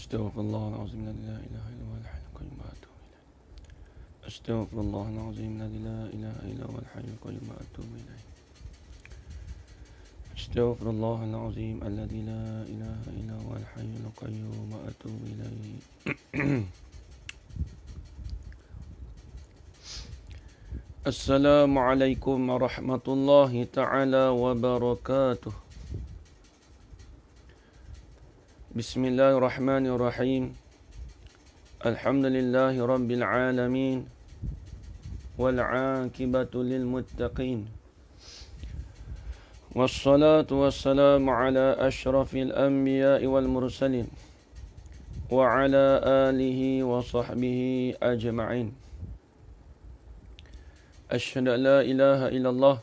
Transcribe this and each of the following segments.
Astaghfirullahaladzim la ilaha illa huwal hayyul qayyum wa atubu ilaih. Astaghfirullahaladzim la ilaha illa huwal hayyul qayyum wa atubu ilaih. Astaghfirullahaladzim alladzi la ilaha illa huwal hayyul qayyum wa atubu ilaih. Assalamualaikum warahmatullahi ta'ala wabarakatuh. Bismillahirrahmanirrahim. Alhamdulillahi rabbil alamin. Wal'aqibatu lil muttaqin. Wassalatu wassalamu ala ashrafil anbiya'i wal mursalin. Wa ala alihi wa sahbihi ajma'in. Ashhadu an la ilaha illallah.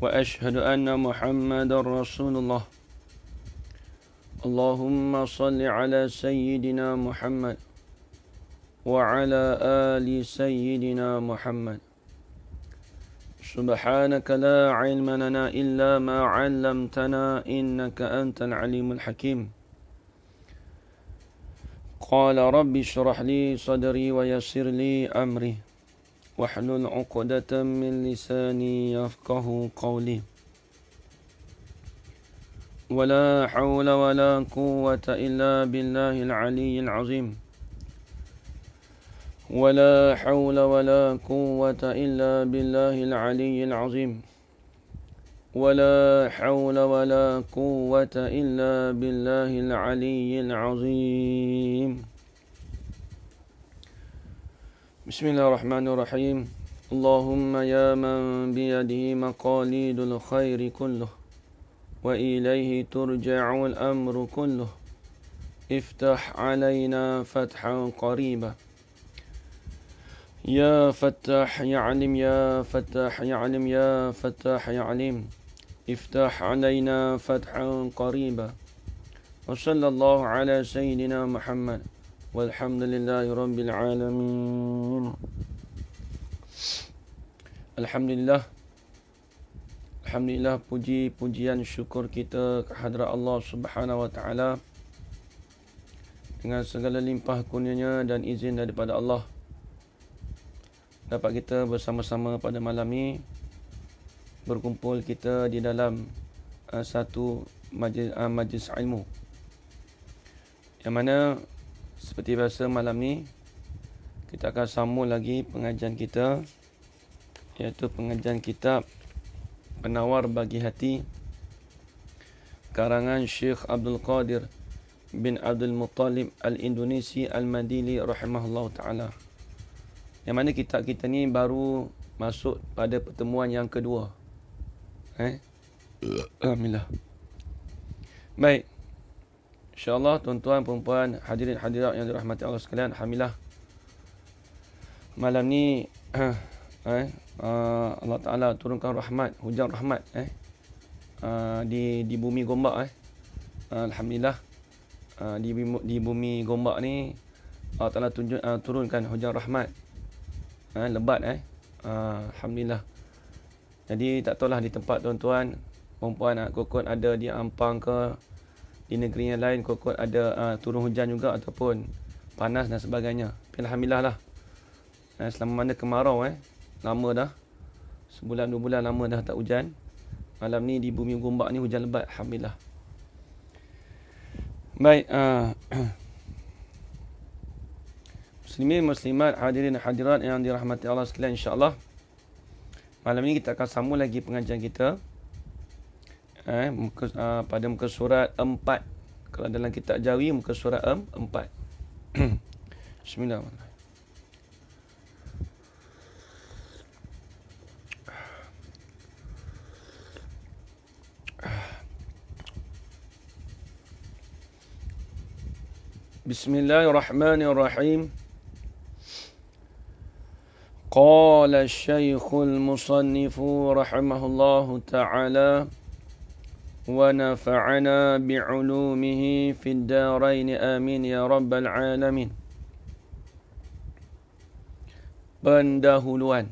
Wa ashhadu anna Muhammadar Rasulullah. Allahumma salli ala Sayyidina Muhammad wa ala ali Sayyidina Muhammad. Subhanaka la ilma lana illa ma 'allamtana innaka antal alimul hakim. Qala rabbi shrah li sadri wa yassir li amri wahlul 'uqdatam min lisani yafqahu qawli. ولا حول ولا قوة إلا بالله العلي العظيم. ولا حول ولا قوة إلا بالله العلي العظيم. ولا حول ولا قوة إلا بالله العلي العظيم. بسم الله الرحمن الرحيم. اللهم يا من بيده مقاليد الخير كله وإليه ترجع الأمر كله افتح علينا فتحا قريبا. يا فتاح يعلم يا فتاح يعلم يا فتاح يعلم افتح علينا فتحا قريبا. وصلى الله على سيدنا محمد والحمد لله رب العالمين. Alhamdulillah. Alhamdulillah, puji-pujian syukur kita kehadrat Allah Subhanahu wa taala dengan segala limpah kurnia-Nya dan izin daripada Allah dapat kita bersama-sama pada malam ini berkumpul kita di dalam satu majlis ilmu, yang mana seperti biasa malam ni kita akan sambung lagi pengajian kita, iaitu pengajian kitab Penawar Bagi Hati karangan Syekh Abdul Qadir bin Abdul Muttalib Al-Indonesi Al-Madili rahimahullah ta'ala, yang mana kitab kita ni baru masuk pada pertemuan yang kedua. Alhamdulillah. Baik, InsyaAllah tuan-tuan, perempuan, hadirin hadirat yang dirahmati Allah sekalian, alhamdulillah malam ni Allah Ta'ala turunkan rahmat, hujan rahmat di bumi Gombak. Alhamdulillah, di bumi Gombak ni Allah Ta'ala turunkan hujan rahmat lebat. Alhamdulillah. Jadi tak tahulah di tempat tuan-tuan perempuan kokot ada di Ampang ke di negeri yang lain, kokot ada turun hujan juga ataupun panas dan sebagainya. Tapi alhamdulillah lah, selama mana kemarau lama dah, sebulan 2 bulan lama dah tak hujan. Malam ni di bumi Gombak ni hujan lebat, alhamdulillah. Baik, muslimin muslimat, hadirin hadirat yang dirahmati Allah sekalian, insya-Allah malam ni kita akan sambung lagi pengajian kita pada muka surat 4. Kalau dalam kitab Jawi, muka surat 4. Bismillahirrahmanirrahim. Bismillahirrahmanirrahim. Qala Syekhul Musannifu rahimahullahu ta'ala wa nafa'ana bi'ulumihi fid darain amin ya rabbal alamin. Pendahuluan.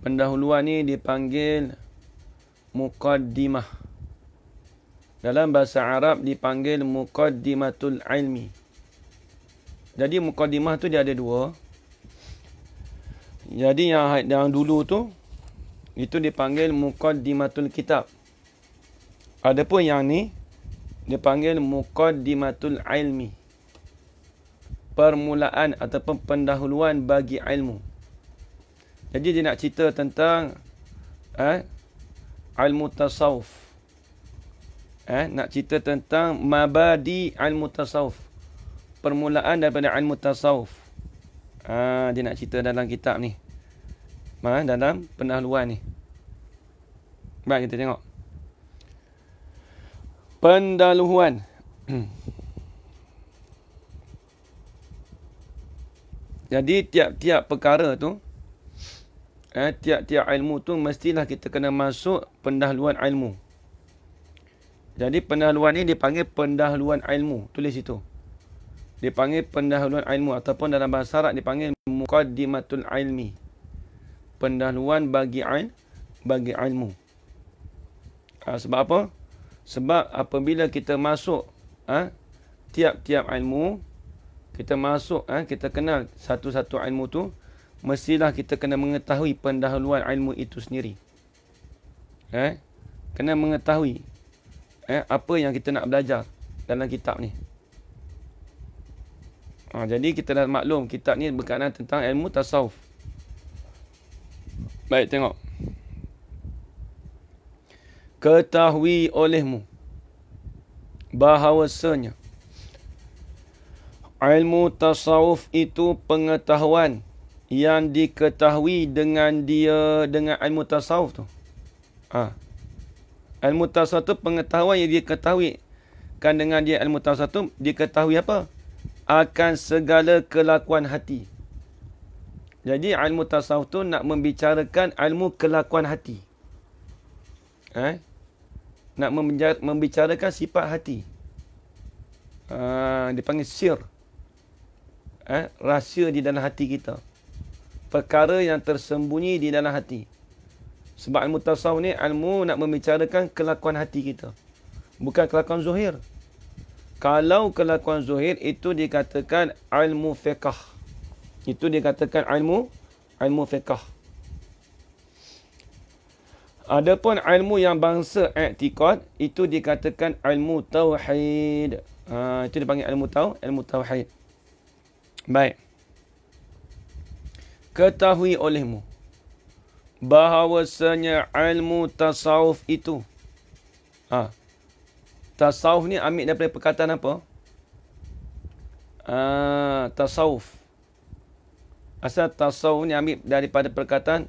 Pendahuluan ni dipanggil muqaddimah. Dalam bahasa Arab dipanggil muqaddimatul ilmi. Jadi muqaddimah tu dia ada dua. Jadi yang dulu tu itu dipanggil muqaddimatul kitab. Adapun yang ni dipanggil muqaddimatul ilmi. Permulaan ataupun pendahuluan bagi ilmu. Jadi dia nak cerita tentang ilmu tasawuf. Nak cerita tentang mabadi ilmu tasawuf. Permulaan daripada ilmu tasawuf. Dia nak cerita dalam kitab ni. Dalam pendahuluan ni. Baik, kita tengok. Pendahuluan. Jadi tiap-tiap perkara tu, tiap-tiap ilmu tu mestilah kita kena masuk pendahuluan ilmu. Jadi pendahuluan ni dipanggil pendahuluan ilmu. Tulis itu. Dipanggil pendahuluan ilmu. Ataupun dalam bahasa Arab dipanggil muqaddimatul ilmi. Pendahuluan bagi ilmu. Sebab apa? Sebab apabila kita masuk tiap-tiap ilmu, kita masuk, kita kenal satu-satu ilmu tu, mestilah kita kena mengetahui pendahuluan ilmu itu sendiri. Kena mengetahui apa yang kita nak belajar dalam kitab ni. Jadi kita dah maklum kitab ni berkenaan tentang ilmu tasawuf. Baik, tengok. Ketahui olehmu bahawasanya ilmu tasawuf itu pengetahuan yang diketahui dengan ilmu tasawuf tu. Ilmu tasawuf tu pengetahuan yang diketahui kan dengan dia. Ilmu tasawuf tu diketahui apa? Akan segala kelakuan hati. Jadi ilmu tasawuf tu nak membicarakan ilmu kelakuan hati. Nak membicarakan sifat hati. Dipanggil sir. Rahsia di dalam hati kita. Perkara yang tersembunyi di dalam hati. Sebab ilmu tasawuf ni ilmu nak membicarakan kelakuan hati kita. Bukan kelakuan zuhir. Kalau kelakuan zuhir itu dikatakan ilmu fiqh. Itu dikatakan ilmu fiqh. Adapun ilmu yang bangsa i'tiqad itu dikatakan ilmu tauhid. Itu dipanggil ilmu tauhid. Baik. Ketahui olehmu bahawasanya ilmu tasawuf itu. Tasawuf ni ambil daripada perkataan apa? Tasawuf. Asal tasawuf ni ambil daripada perkataan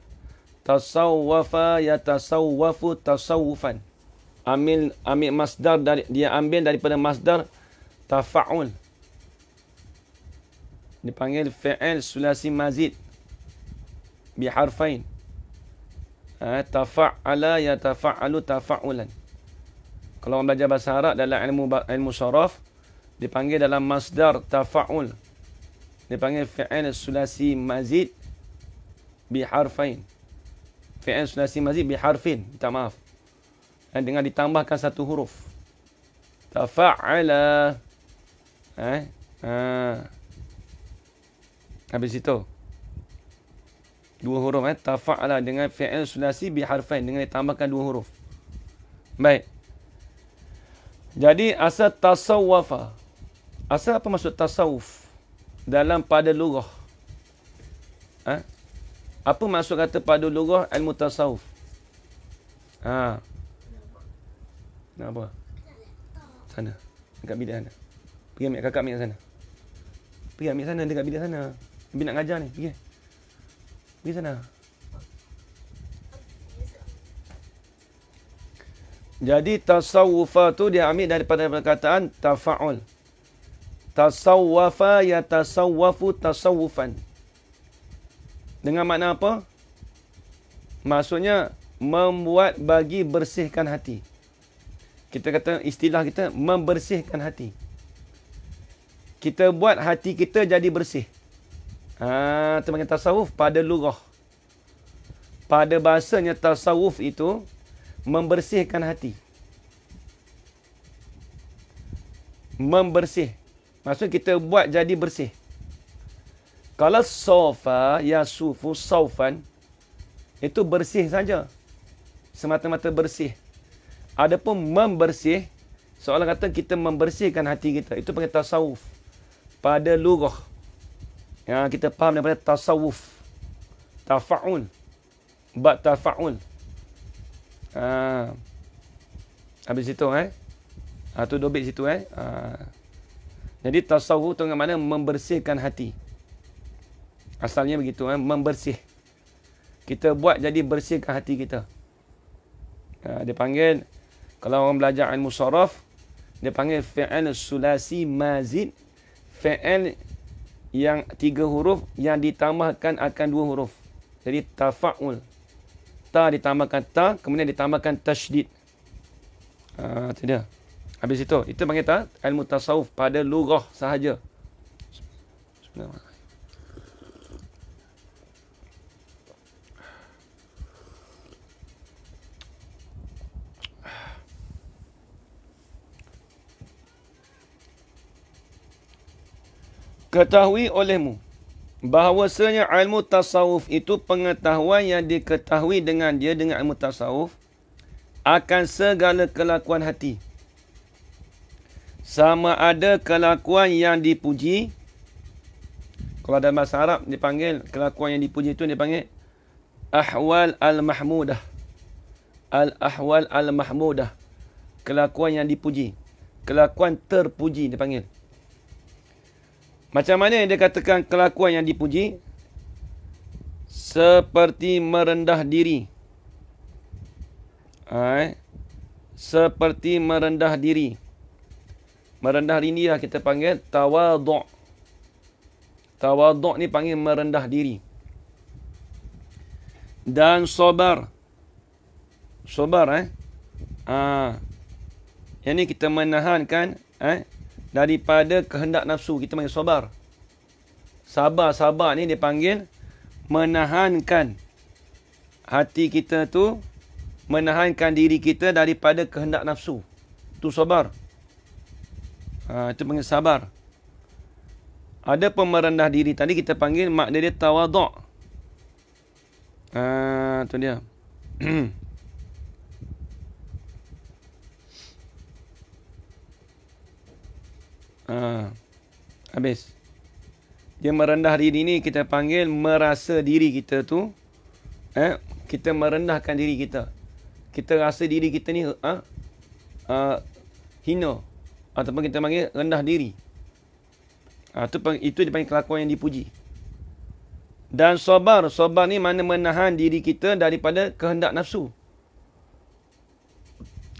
tasawwafa yatasawwafu tasawufan. Ambil masdar dia ambil daripada masdar tafa'ul. Dipanggil fi'il sulasi mazid biharfain. Tafa'ala yatafa'alu tafa'ulan. Kalau orang belajar bahasa Arab dalam ilmu syaraf, dipanggil dalam masdar tafa'ul. Dipanggil fi'il sulasi mazid biharfain. Fi'il sulasi mazid biharfin. Minta maaf. Dengan ditambahkan satu huruf. Tafa'ala. Habis itu. Dua huruf. Tafa'ala dengan fi'il sulasi biharfain. Dengan ditambahkan dua huruf. Baik. Jadi asal tasawwafa. Asal apa maksud tasawuf? Dalam pada lughah. Apa maksud kata pada lughah ilmu tasawuf? Nak apa? Sana. Dekat bilik sana. Pergi ambil kakak ambil sana. Pergi ambil sana dekat bilik sana. Nabi nak ngajar ni. Pergi. Pergi sana. Jadi tasawufa tu dia ambil daripada perkataan tafa'ul. Tasawwafa yatasawwafu tasawufan. Dengan makna apa? Maksudnya membuat bagi bersihkan hati. Kita kata istilah kita membersihkan hati. Kita buat hati kita jadi bersih. Itu panggil tasawuf pada lughah. Pada bahasanya tasawuf itu membersihkan hati. Membersih. Maksud kita buat jadi bersih. Kalau sofa, yasufu, saufan, itu bersih saja. Semata-mata bersih. Adapun membersih, seolah kata kita membersihkan hati kita. Itu panggil tasawuf. Pada lughah. Yang kita faham daripada tasawuf. Tafa'ul. Bab tafa'ul. Habis situ tu dobit situ Jadi tasawuf tu dengan mana membersihkan hati. Asalnya begitu membersih. Kita buat jadi bersihkan hati kita. Dia panggil, kalau orang belajar ilmu saraf, dia panggil fi'il sulasi mazid, fi'il yang 3 huruf yang ditambahkan akan 2 huruf. Jadi tafa'ul. Ta ditambahkan ta, kemudian ditambahkan tasydid. Itu dia. Habis itu panggil ilmu tasawuf pada lughah sahaja. Bismillahirrahmanirrahim. Ketahui olehmu bahawasanya ilmu tasawuf itu pengetahuan yang diketahui dengan dia dengan ilmu tasawuf akan segala kelakuan hati. Sama ada kelakuan yang dipuji. Kalau dalam bahasa Arab dipanggil kelakuan yang dipuji itu dipanggil ahwal al-mahmudah. Al-ahwal al-mahmudah. Kelakuan yang dipuji. Kelakuan terpuji dipanggil. Macam mana dia katakan kelakuan yang dipuji? Seperti merendah diri. Seperti merendah diri. Merendah diri lah kita panggil tawaduk. Tawaduk ni panggil merendah diri. Dan sabar. Sabar yang ni kita menahankan daripada kehendak nafsu. Kita panggil sabar. Sabar ni dipanggil menahankan hati kita tu, menahankan diri kita daripada kehendak nafsu. Itu sabar. Itu panggil sabar. Ada pemerendah diri tadi kita panggil makna dia tawaduk. Itu dia. Habis. Dia merendah diri ni kita panggil merasa diri kita tu kita merendahkan diri kita. Kita rasa diri kita ni hina ataupun kita panggil rendah diri. Itu dipanggil kelakuan yang dipuji. Dan sabar ni mana menahan diri kita daripada kehendak nafsu.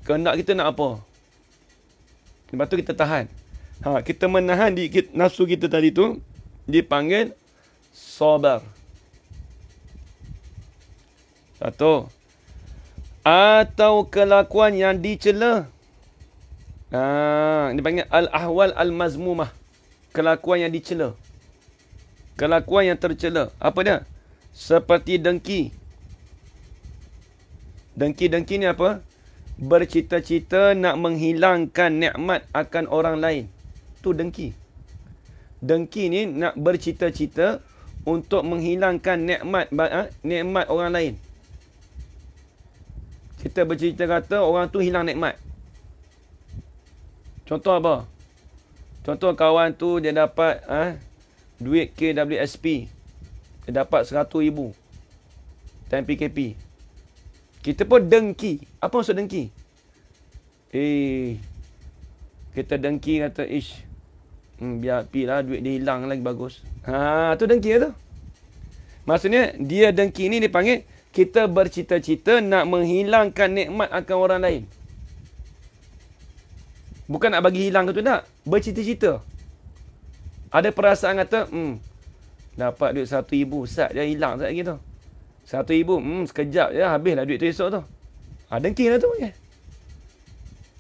Kehendak kita nak apa? Lepas tu kita tahan. Kita menahan nafsu kita tadi tu dipanggil sabar. Satu. Atau kelakuan yang dicela. Dipanggil al-ahwal al-mazmumah. Kelakuan yang dicela. Kelakuan yang tercela. Apa dia? Seperti dengki. Dengki ni apa? Bercita-cita nak menghilangkan nikmat akan orang lain. Itu dengki. Dengki ni nak bercita-cita untuk menghilangkan nikmat orang lain. Kita bercita kata orang tu hilang nikmat. Contoh apa? Contoh kawan tu dia dapat duit KWSP. Dia dapat 100,000 time PKP. Kita pun dengki. Apa maksud dengki? Kita dengki kata, biar pilah duit dia hilang lagi bagus. Tu dengki tu. Maksudnya, dia dengki ni dipanggil, kita bercita-cita nak menghilangkan nikmat akan orang lain. Bukan nak bagi hilang ke tu tak. Bercita-cita. Ada perasaan kata, dapat duit 1,000, sat je hilang sat lagi tu. 1,000, sekejap je habislah duit tu esok tu. Dengki lah tu.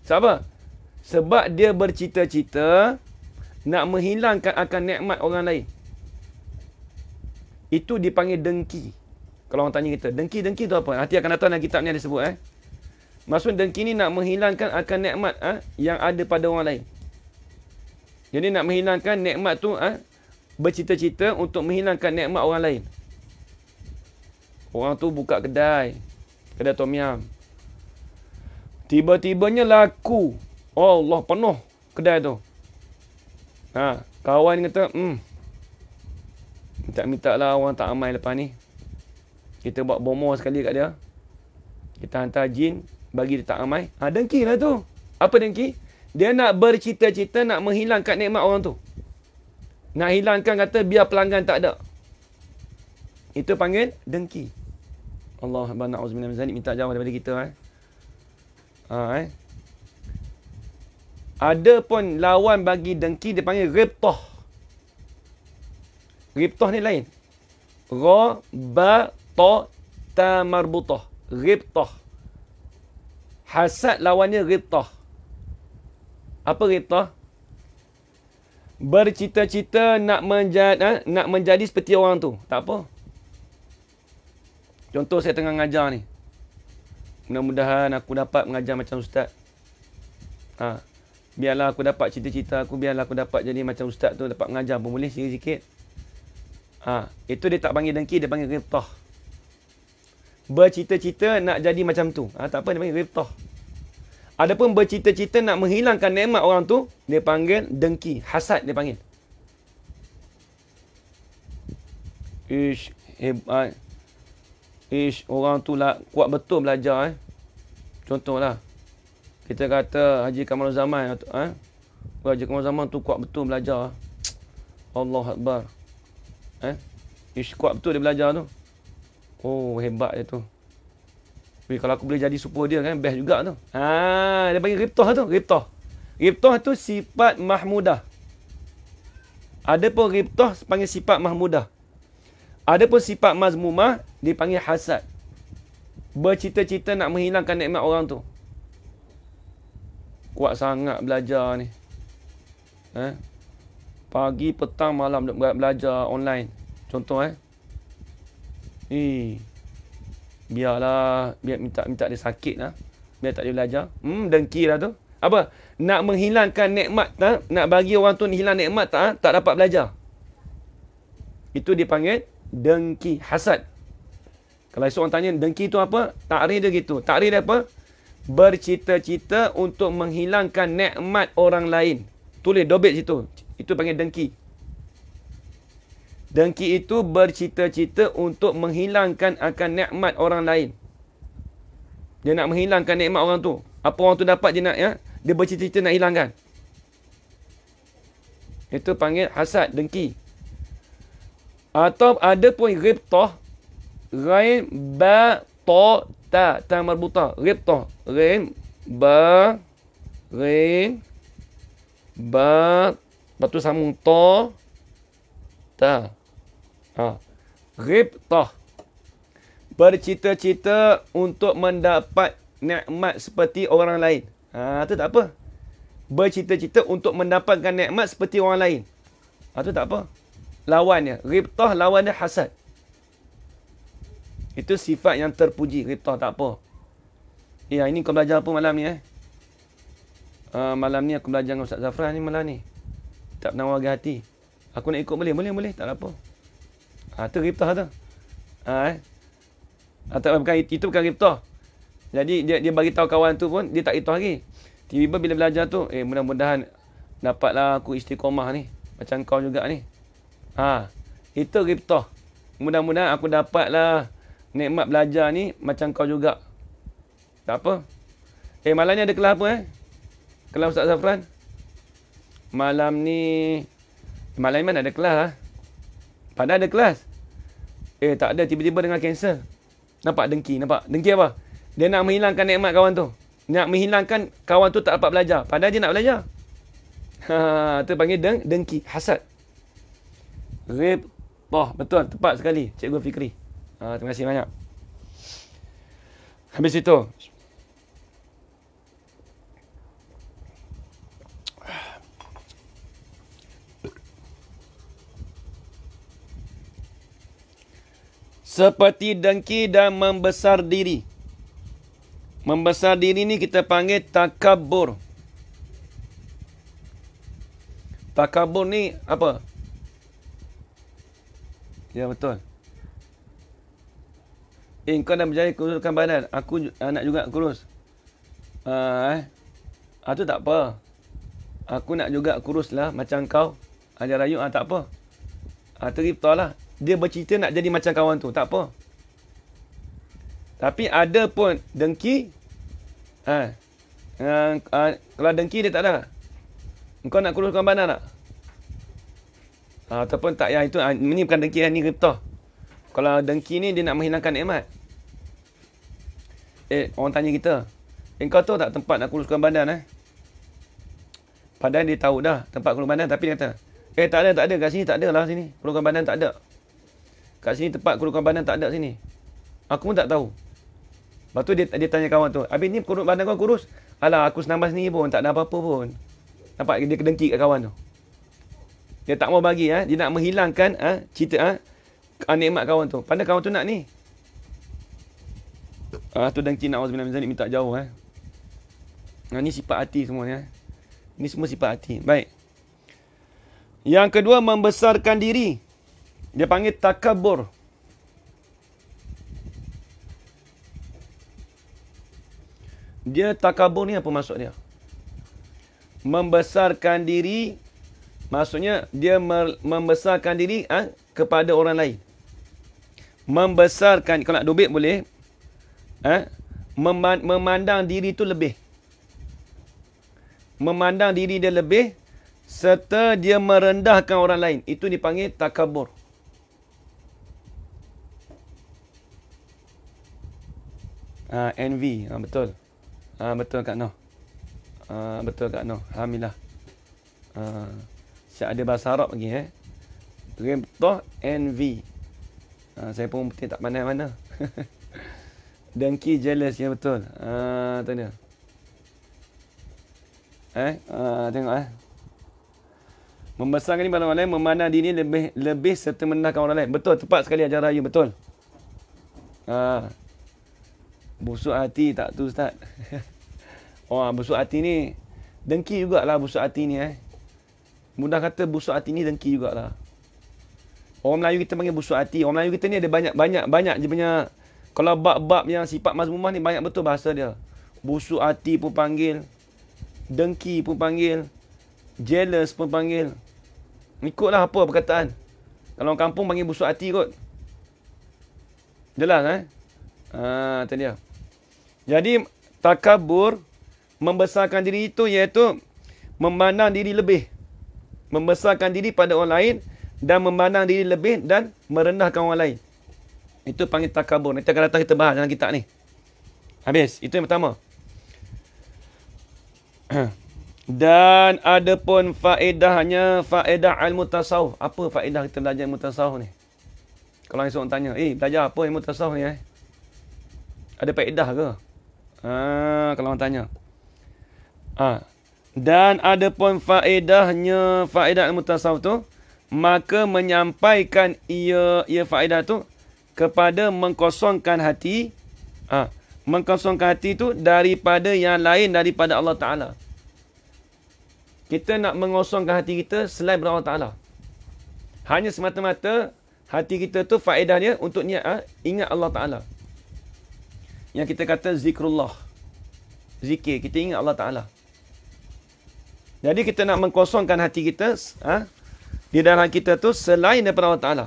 Sebab apa? Sebab dia bercita-cita nak menghilangkan akan nikmat orang lain. Itu dipanggil dengki. Kalau orang tanya kita, dengki tu apa? Nanti akan datang dalam kitab ni ada sebut. Maksud dengki ni nak menghilangkan akan nikmat yang ada pada orang lain. Jadi nak menghilangkan nikmat tu, bercita-cita untuk menghilangkan nikmat orang lain. Orang tu buka kedai tom yam. Tiba-tibanya laku. Allah, penuh kedai tu. Kawan kata, minta lah orang tak ramai lepas ni. Kita buat bomo sekali kat dia. Kita hantar jin, bagi dia tak ramai. Dengki lah tu. Apa dengki? Dia nak bercita-cita nak menghilangkan nikmat orang tu. Nak hilangkan kata biar pelanggan tak ada. Itu panggil dengki. Allah na'udzubillah min zalik, minta jauh daripada kita. Ada pun lawan bagi dengki dipanggil ghibtah. Ghibtah ni lain. Ra, ba, ta, ta marbutah. Ghibtah. Hasad lawannya ghibtah. Apa ghibtah? Bercita-cita nak menjadi seperti orang tu. Tak apa. Contoh saya tengah mengajar ni. Mudah-mudahan aku dapat mengajar macam ustaz. Biarlah aku dapat cita-cita aku, biarlah aku dapat jadi macam ustaz tu, dapat mengajar pun boleh sikit-sikit. Itu dia tak panggil dengki, dia panggil ghibtah. Bercita-cita nak jadi macam tu. Tak apa, dia panggil ghibtah. Adapun bercita-cita nak menghilangkan nikmat orang tu, dia panggil dengki, hasad dia panggil. Hebat. Orang tu lah kuat betul belajar. Contohlah. Kita kata Haji Kamal Zaman. Haji Kamal Zaman tu kuat betul belajar. Allah Akbar. Kuat betul dia belajar tu. Oh, hebat dia tu. Tapi kalau aku boleh jadi super dia kan, best juga tu. Dia panggil ghibtah tu. Ghibtah tu sifat mahmudah. Ada pun ghibtah panggil sifat mahmudah. Ada pun sifat mazmumah dipanggil hasad. Bercita-cita nak menghilangkan nikmat orang tu. Kuat sangat belajar ni. Pagi, petang, malam belajar online. Contoh biarlah, biar minta dia sakit lah. Biar tak dia belajar. Dengki lah tu. Apa? Nak menghilangkan nikmat, nak bagi orang tu hilang nikmat, tak dapat belajar. Itu dipanggil dengki, hasad. Kalau esok orang tanya dengki tu apa? Takrif dia gitu. Takrif dia apa? Bercita-cita untuk menghilangkan nikmat orang lain. Tulis dobit situ. Itu panggil dengki. Dengki itu bercita-cita untuk menghilangkan akan nikmat orang lain. Dia nak menghilangkan nikmat orang tu. Apa orang tu dapat dia bercita-cita nak hilangkan. Itu panggil hasad, dengki. Atau ada pun ghibtah. Ghain, ba, ta, ta marbutah. Ghibtah. Ghain, ba, lepas tu sambung ta, ta. Ghibtah. Bercita-cita untuk mendapat nikmat seperti orang lain. Itu tak apa. Bercita-cita untuk mendapatkan nikmat seperti orang lain. Itu tak apa. Lawannya. Ghibtah lawannya hasad. Itu sifat yang terpuji. Ghibtah tak apa. Ini kau belajar apa malam ni? Malam ni aku belajar dengan Ustaz Zafran ni malam ni. Tak pernah warga hati. Aku nak ikut boleh? Boleh. Tak apa. Itu ghibtah tu. Itu bukan ghibtah. Jadi dia bagi tahu kawan tu pun dia tak ghibtah lagi. Tiba-tiba bila belajar tu, mudah-mudahan dapatlah aku istiqomah ni. Macam kau juga ni. Itu ghibtah. Mudah-mudahan aku dapatlah nikmat belajar ni macam kau juga. Tak apa. Malam ni ada kelas apa? Kelas Ustaz Zafran? Malam ni mana ada kelas lah. Padahal ada kelas. Tak ada, tiba-tiba dengan cancel. Nampak dengki, nampak? Dengki apa? Dia nak menghilangkan nikmat kawan tu. Nak menghilangkan kawan tu tak dapat belajar. Padahal dia nak belajar. Tu panggil dengki, hasad. Betul, tepat sekali Cikgu Fikri. Terima kasih banyak. Habis itu, seperti dengki dan membesar diri. Membesar diri ni kita panggil takabur. Takabur ni apa? Ya, betul. Kau dah berjaya kuruskan badan. Aku nak juga kurus. Tu tak apa. Aku nak juga kurus lah macam kau. Ajar rayu, tak apa. Teripta lah. Dia bercerita nak jadi macam kawan tu. Tak apa. Tapi ada pun dengki. Kalau dengki dia tak ada. Kau nak kuruskan badan tak? Ataupun tak. Yang itu, ini bukan dengki. Ini ripta. Kalau dengki ni dia nak menghilangkan nikmat. Orang tanya kita. Kau tahu tak tempat nak kuruskan badan? Padahal dia tahu dah tempat kuruskan badan. Tapi dia kata, tak ada. Kat sini tak ada lah sini. Kuruskan badan tak ada. Kat sini tempat kuruskan badan tak ada sini. Aku pun tak tahu. Lepas tu dia tanya kawan tu, habis ni badan kau kurus? Alah, aku senambas ni pun. Tak ada apa-apa pun. Nampak dia kedengki kat kawan tu. Dia tak mau bagi. Dia nak menghilangkan cerita nikmat kawan tu. Padahal kawan tu nak ni. Tu dengki, na'udzubillah min zalik, minta jauh. Ni sifat hati semua ni. Ni semua sifat hati. Baik. Yang kedua, membesarkan diri. Dia panggil takabur. Dia takabur ni apa maksud dia? Membesarkan diri, maksudnya dia membesarkan diri kepada orang lain. Membesarkan, kalau nak dobit boleh. Memandang diri itu lebih. Memandang diri dia lebih, serta dia merendahkan orang lain. Itu dipanggil takabur. Envy. Betul. Betul Kak Noh. Betul Kak Noh. Alhamdulillah. Saya ada bahasa Arab lagi. Ribtah, envy. Saya pun tak pandai mana. Dengki, jealous. Ya, betul. Tu dia. Tengok. Membesarkan ni pada orang lain, memandang diri lebih serta merendahkan orang lain. Betul, tepat sekali ajar rayu. Betul. Busuk hati tak tu Ustaz. Busuk hati ni dengki jugalah busuk hati ni. Mudah kata busuk hati ni dengki jugalah. Orang Melayu kita panggil busuk hati. Orang Melayu kita ni ada banyak je punya. Kalau bab-bab yang sifat mazmumah ni banyak betul bahasa dia. Busuk hati pun panggil. Dengki pun panggil. Jealous pun panggil. Ikutlah apa perkataan. Kalau orang kampung panggil busuk hati kot. Jelas tu dia. Jadi takabur, membesarkan diri itu iaitu memandang diri lebih. Membesarkan diri pada orang lain dan memandang diri lebih dan merendahkan orang lain. Itu panggil takabur. Nanti akan datang kita bahas dalam kitab ni. Habis. Itu yang pertama. Dan ada pun faedahnya, faedah ilmu tasawuf. Apa faedah kita belajar ilmu tasawuf ni? Kalau seorang tanya, belajar apa ilmu tasawuf ni? Ada faedah ke? Kalau orang tanya. Dan ada pun faedahnya, faedah ilmu tasawuf tu, maka menyampaikan ia faedah tu kepada mengkosongkan hati. Mengkosongkan hati tu daripada yang lain daripada Allah Ta'ala. Kita nak mengosongkan hati kita selain daripada Allah Ta'ala. Hanya semata-mata hati kita tu faedah dia untuk ingat Allah Ta'ala. Yang kita kata zikrullah. Zikir. Kita ingat Allah Ta'ala. Jadi kita nak mengkosongkan hati kita di dalam kita tu selain daripada Allah Ta'ala.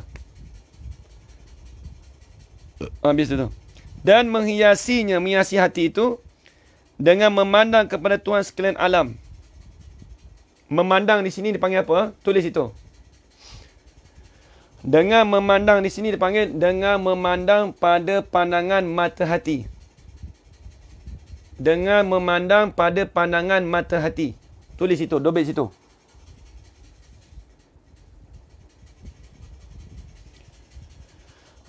Habis itu. Dan menghiasi hati itu dengan memandang kepada Tuhan sekalian alam. Memandang di sini dipanggil apa? Tulis itu. Dengan memandang di sini dipanggil dengan memandang pada pandangan mata hati. Dengan memandang pada pandangan mata hati. Tulis itu, dobel situ.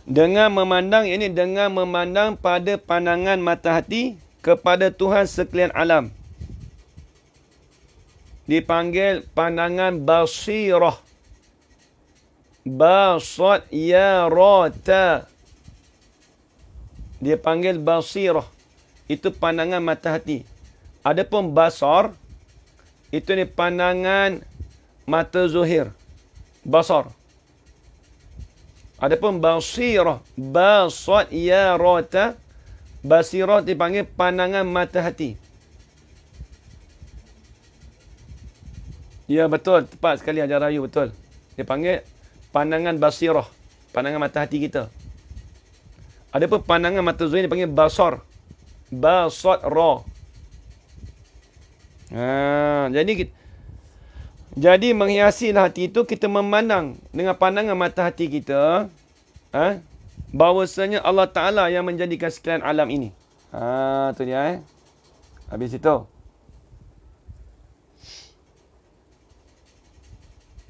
Dengan memandang, ini dengan memandang pada pandangan mata hati kepada Tuhan sekalian alam. Dipanggil pandangan basirah. Basat ya rata. Dia panggil basirah. Itu pandangan mata hati. Adapun basar, itu ni pandangan mata zuhir. Basar. Adapun basirah, basat ya rata. Basirah dipanggil pandangan mata hati. Ya betul, tepat sekali Hajar Rayu, betul. Dia panggil pandangan basirah, pandangan mata hati kita. Adapun pandangan mata zuhir dipanggil basar. Basat ra. Jadi menghiasilah hati itu kita memandang dengan pandangan mata hati kita, bahawasanya Allah Ta'ala yang menjadikan sekalian alam ini. Tu dia. Habis itu.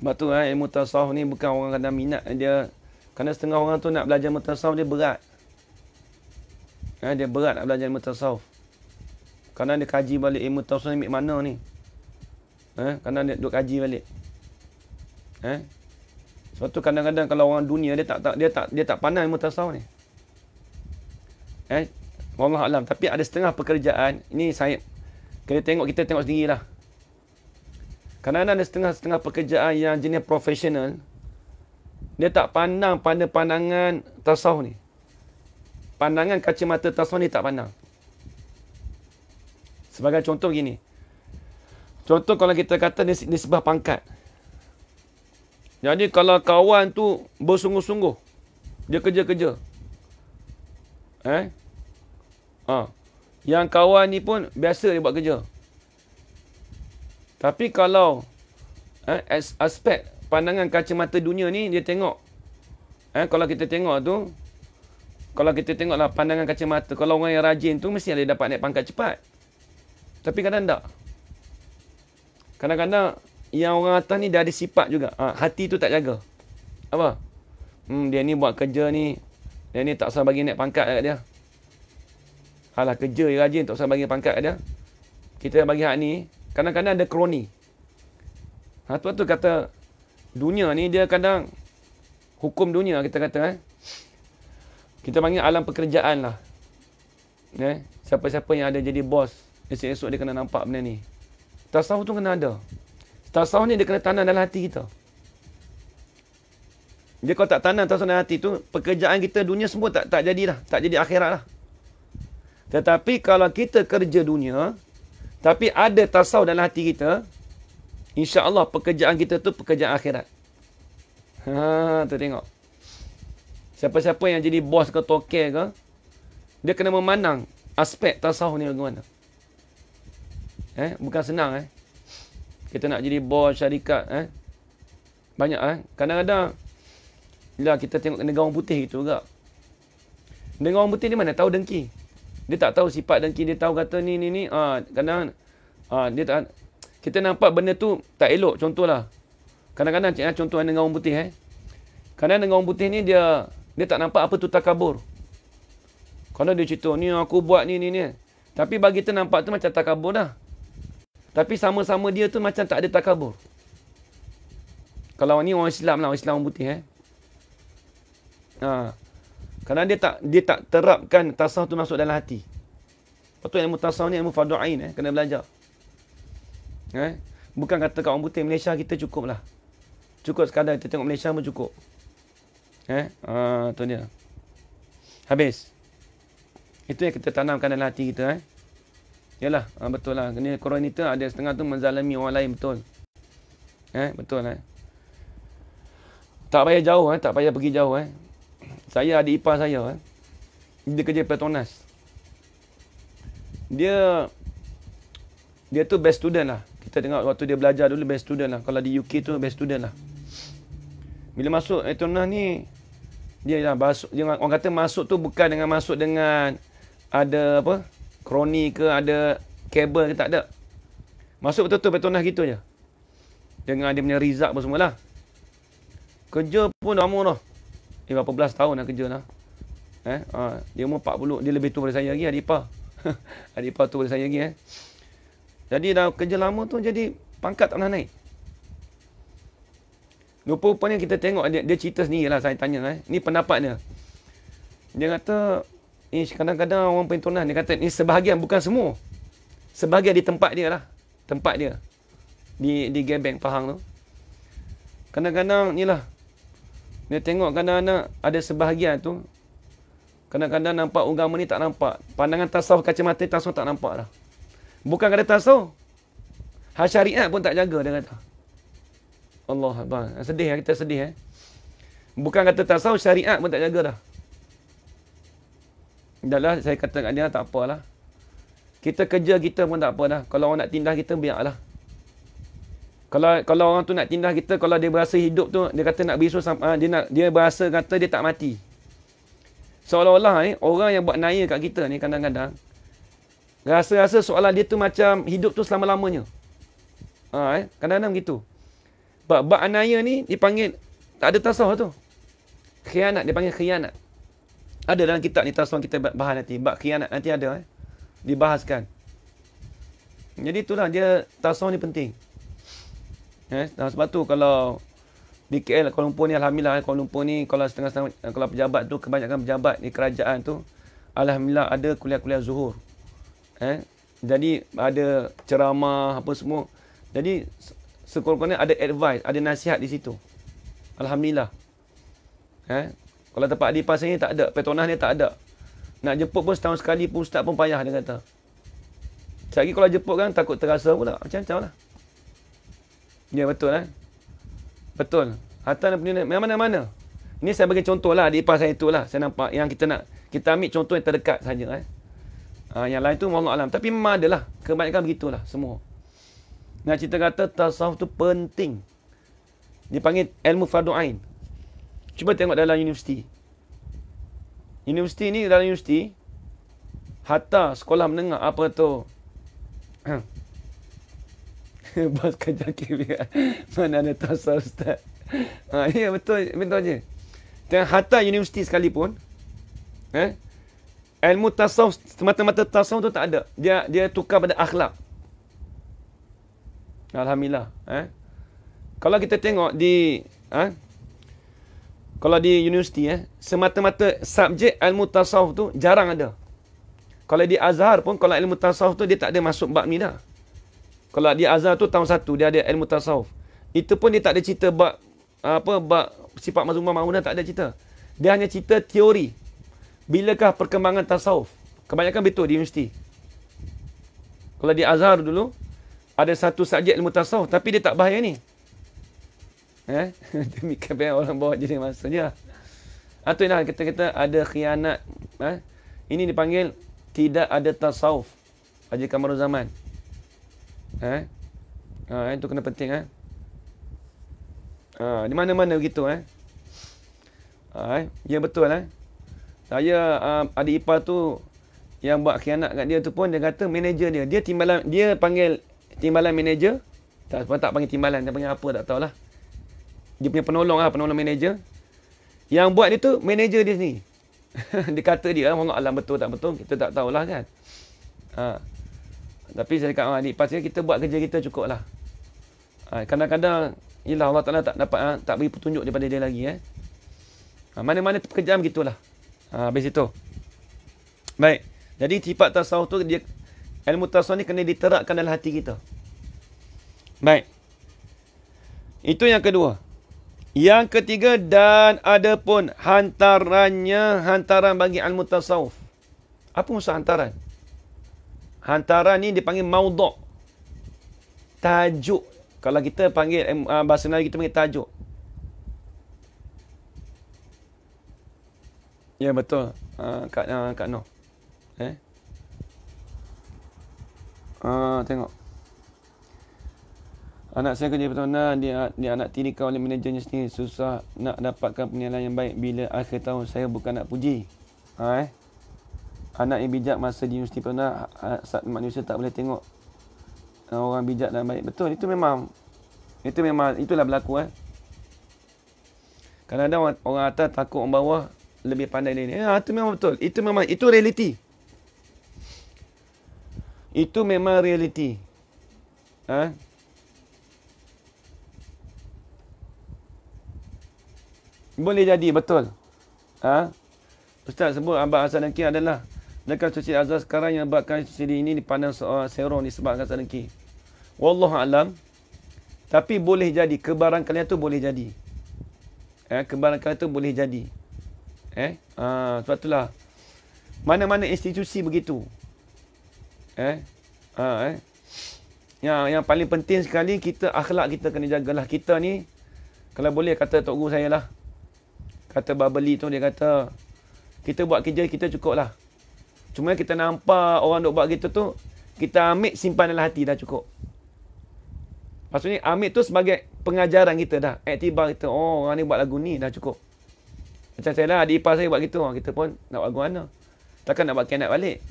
Sebab tu ilmu tasawuf ni bukan orang kadang minat dia. Kerana setengah orang tu nak belajar ilmu tasawuf dia berat. Dia berat nak belajar ilmu tasawuf. Kerana dia kaji balik ilmu tasawuf ni mana ni. Kerana dia duk kaji balik. Sebab tu kadang-kadang kalau orang dunia dia tak pandang ilmu tasawuf ni. Wallahu alam. Tapi ada setengah pekerjaan, ini saya kita tengok sendirilah. Kadang-kadang ada setengah pekerjaan yang jenis profesional, dia tak pandang pada pandangan tasawuf ni. Pandangan kacamata tasawuf ni tak pandang. Sebagai contoh gini. Contoh kalau kita kata nisbah pangkat. Jadi kalau kawan tu bersungguh-sungguh, dia kerja-kerja. Yang kawan ni pun biasa dia buat kerja. Tapi kalau aspek pandangan kacamata dunia ni dia tengok. Kalau kita tengok tu, kalau kita tengoklah pandangan kacamata, kalau orang yang rajin tu mesti dia dapat naik pangkat cepat. Tapi kadang tak. Kadang-kadang yang orang atas ni dah ada sifat juga. Hati tu tak jaga. Apa? Dia ni buat kerja ni, dia ni tak usah bagi naik pangkat kat dia. Alah kerja dia rajin, tak usah bagi pangkat kat dia. Kita bagi hak ni, kadang-kadang ada kroni. Sebab tu kata, dunia ni dia kadang, hukum dunia kita kata. Kita panggil alam pekerjaan lah. Siapa-siapa yang ada jadi bos, esok-esok dia kena nampak benda ni. Tasawuf tu kena ada. Tasawuf ni dia kena tanam dalam hati kita. Dia kalau tak tanam tasawuf dalam hati tu, pekerjaan kita dunia semua tak jadi dah. Tak jadi akhirat lah. Tetapi kalau kita kerja dunia, tapi ada tasawuf dalam hati kita, insya-Allah pekerjaan kita tu pekerjaan akhirat. Tu tengok. Siapa-siapa yang jadi bos ke tokel ke, dia kena memandang aspek tasawuf ni bagaimana. Bukan senang kita nak jadi bos syarikat banyak kadang-kadang bila kita tengok negara orang putih gitu juga. Negara orang putih ni mana tahu dengki. Dia tak tahu sifat dengki, dia tahu kata ni kadang dia tak, kita nampak benda tu tak elok. Contohlah. Kadang-kadang contoh negara orang putih kadang negara orang putih ni dia tak nampak apa tu takabur. Kalau dia cerita ni aku buat ni. Tapi bagi kita nampak tu macam takabur dah. Tapi sama-sama dia tu macam tak ada takabur. Kalau ni orang Islam lah, orang Islam orang putih Kerana dia tak terapkan tasawuf tu masuk dalam hati. Lepas tu ilmu tasawuf ni ilmu fardu ain kena belajar. Bukan kata kat orang putih Malaysia kita cukup lah. Cukup sekadar kita tengok Malaysia pun cukup. Tu dia. Habis. Itu yang kita tanamkan dalam hati kita. Yalah, betul lah. Ini Koronita ada setengah tu menzalimi orang lain, betul. Betul Tak payah jauh, tak payah pergi jauh. Saya ada ipar saya. Dia kerja Petronas. Dia Dia tu best student lah. Kita tengok waktu dia belajar dulu best student lah. Kalau di UK tu best student lah. Bila masuk Petronas ni, dia dah masuk, orang kata masuk tu bukan dengan masuk dengan ada apa, kroni ke, ada kabel ke, tak ada. Masuk betul-betul Petronas gitu je. Dengan dia punya result apa semualah. Kerja pun lama dah. Berapa belas tahun dah kerja lah. Dia umur 40, dia lebih tua daripada saya lagi, adik ipar. Adik ipar tua daripada saya lagi. Jadi dah kerja lama tu, jadi pangkat tak pernah naik. Rupa-rupanya kita tengok, dia cerita sendiri lah, saya tanya. Ni pendapat dia. Dia kata, kadang-kadang orang Petronas, dia kata, ni sebahagian, bukan semua. Sebahagian di tempat dia lah. Tempat dia. Di Gebeng, Pahang tu. Kadang-kadang, ni lah. Dia tengok kadang-kadang ada sebahagian tu. Kadang-kadang nampak agama ni tak nampak. Pandangan tasawuf, kacamata tasawuf tak nampak dah. Bukan kata tasawuf. Hal syariat pun tak jaga, dia kata. Allah Akbar. Sedih, kita sedih. Bukan kata tasawuf, syariat pun tak jaga dah. Dah lah, saya kata kat dia, tak apalah. Kita kerja kita pun tak apa dah. Kalau orang nak tindah kita, biarlah. Kalau orang tu nak tindah kita, kalau dia berasa hidup tu, dia kata nak bisu, dia berasa kata dia tak mati. Seolah-olah orang yang buat naya kat kita ni kadang-kadang, rasa-rasa seolah dia tu macam hidup tu selama-lamanya. Kadang-kadang begitu. Bab anaya ni dipanggil, tak ada tasawuf tu. Khianat, dia panggil khianat. Ada dalam kitab ni tasawuf kita bahas nanti. Bab khianat nanti ada. Dibahaskan. Jadi itulah dia, tasawuf ni penting. Sebab tu kalau di KL, Kuala Lumpur ni, alhamdulillah, Kuala Lumpur ni kalau setengah-setengah, kalau pejabat tu, kebanyakan pejabat di kerajaan tu, alhamdulillah ada kuliah-kuliah zuhur. Jadi ada ceramah apa semua. Jadi sekurang-kurangnya ada advice, ada nasihat di situ. Alhamdulillah. Kalau tempat di pasar ni tak ada, Petronas ni tak ada. Nak jemput pun setahun sekali pun ustaz pun payah, dia kata. Sekali kalau jemput kan takut terasa pula. Macam-macam lah. Ya betul Betul. Hatta memang mana-mana. Ini saya bagi contoh lah, di ipar saya itulah. Saya nampak yang kita ambil contoh yang terdekat saja. Yang lain tu wallahu alam. Tapi memang adalah. Kebanyakan begitulah semua. Nak cerita kata tasawuf tu penting. Dipanggil ilmu fardu ain. Cuba tengok dalam universiti. Universiti ni, dalam universiti, hatta sekolah menengah apa tu. Bos kerja KBR. Mana ada tasawuf ustaz. Ya betul je. Dan hatta universiti sekalipun, ilmu tasawuf, semata-mata tasawuf tu tak ada. Dia tukar pada akhlak. Alhamdulillah. Kalau kita tengok di kalau di universiti semata-mata subjek ilmu tasawuf tu jarang ada. Kalau di Azhar pun, kalau ilmu tasawuf tu dia tak ada masuk bab ni dah. Kalau di Azhar tu tahun 1 dia ada ilmu tasawuf. Itu pun dia tak ada cerita bab bab sifat mazmumah ma'unah, tak ada cerita. Dia hanya cerita teori. Bilakah perkembangan tasawuf? Kebanyakan betul di universiti. Kalau di Azhar dulu ada satu subjek ilmu tasawuf, tapi dia tak bahaya ni. Demikian biar orang bawa jadi maksudnya. Itulah kita ada khianat. Ini dipanggil tidak ada tasawuf. Haji Kamarul Zaman. Itu kena penting. Di mana-mana begitu. Ya betul. Saya adik ipar tu yang buat khianat kat dia tu pun, dia kata manager dia. Dia panggil timbalan manager. Tak panggil timbalan, dia panggil apa tak tahulah. Dia punya penolong manager. Yang buat dia tu manager dia sendiri. Dia kata dia, Allah Alam betul tak betul, kita tak tahulah kan. Tapi saya cakap adik ipar saya, kita buat kerja kita cukup lah. Kadang-kadang yelah Allah Ta'ala tak beri petunjuk daripada dia lagi. Mana-mana pekerjaan begitulah. Habis itu. Baik. Jadi sifat tasawuf tu, ilmu tasawuf ni kena diterapkan dalam hati kita. Baik. Itu yang kedua. Yang ketiga, dan ada pun hantaran bagi ilmu tasawuf. Apa maksud hantaran? Hantaran ni dipanggil maudhu'. Tajuk. Kalau kita panggil bahasa Melayu, kita panggil tajuk. Ya betul. Kak Noh. Tengok. Anak saya kerja petona, dia anak tiri oleh manajernya sendiri. Susah nak dapatkan penilaian yang baik bila akhir tahun. Saya bukan nak puji. Anak yang bijak masa di universiti petona, saat manusia tak boleh tengok orang bijak dan baik. Betul, itu memang itulah berlaku. Kadang-kadang orang atas takut orang bawah lebih pandai dari dia. Itu memang betul. Itu realiti. Itu memang realiti. Boleh jadi, betul. Ustaz sebut Abang Hasan Dengki adalah dekat Suci Azhar sekarang yang buatkan siri ini dipandang seorang serong disebabkan Hasan Dengki. Wallahualam. Tapi boleh jadi. Kebarangkalian tu boleh jadi. Kebarangkalian tu boleh jadi. Sebab itulah. Mana-mana institusi begitu. Yang paling penting sekali, akhlak kita kena jagalah. Kita ni, kalau boleh kata Tok Guru saya lah. Kata Babeli tu, dia kata, kita buat kerja, kita cukup lah. Cuma kita nampak orang duk buat gitu tu, kita ambil simpan dalam hati dah cukup. Maksudnya ambil tu sebagai pengajaran kita dah. Iktibar kita, orang ni buat lagu ni dah cukup. Macam saya lah, adik ipar saya buat gitu. Kita pun nak buat lagu mana. Takkan nak buat kianat balik.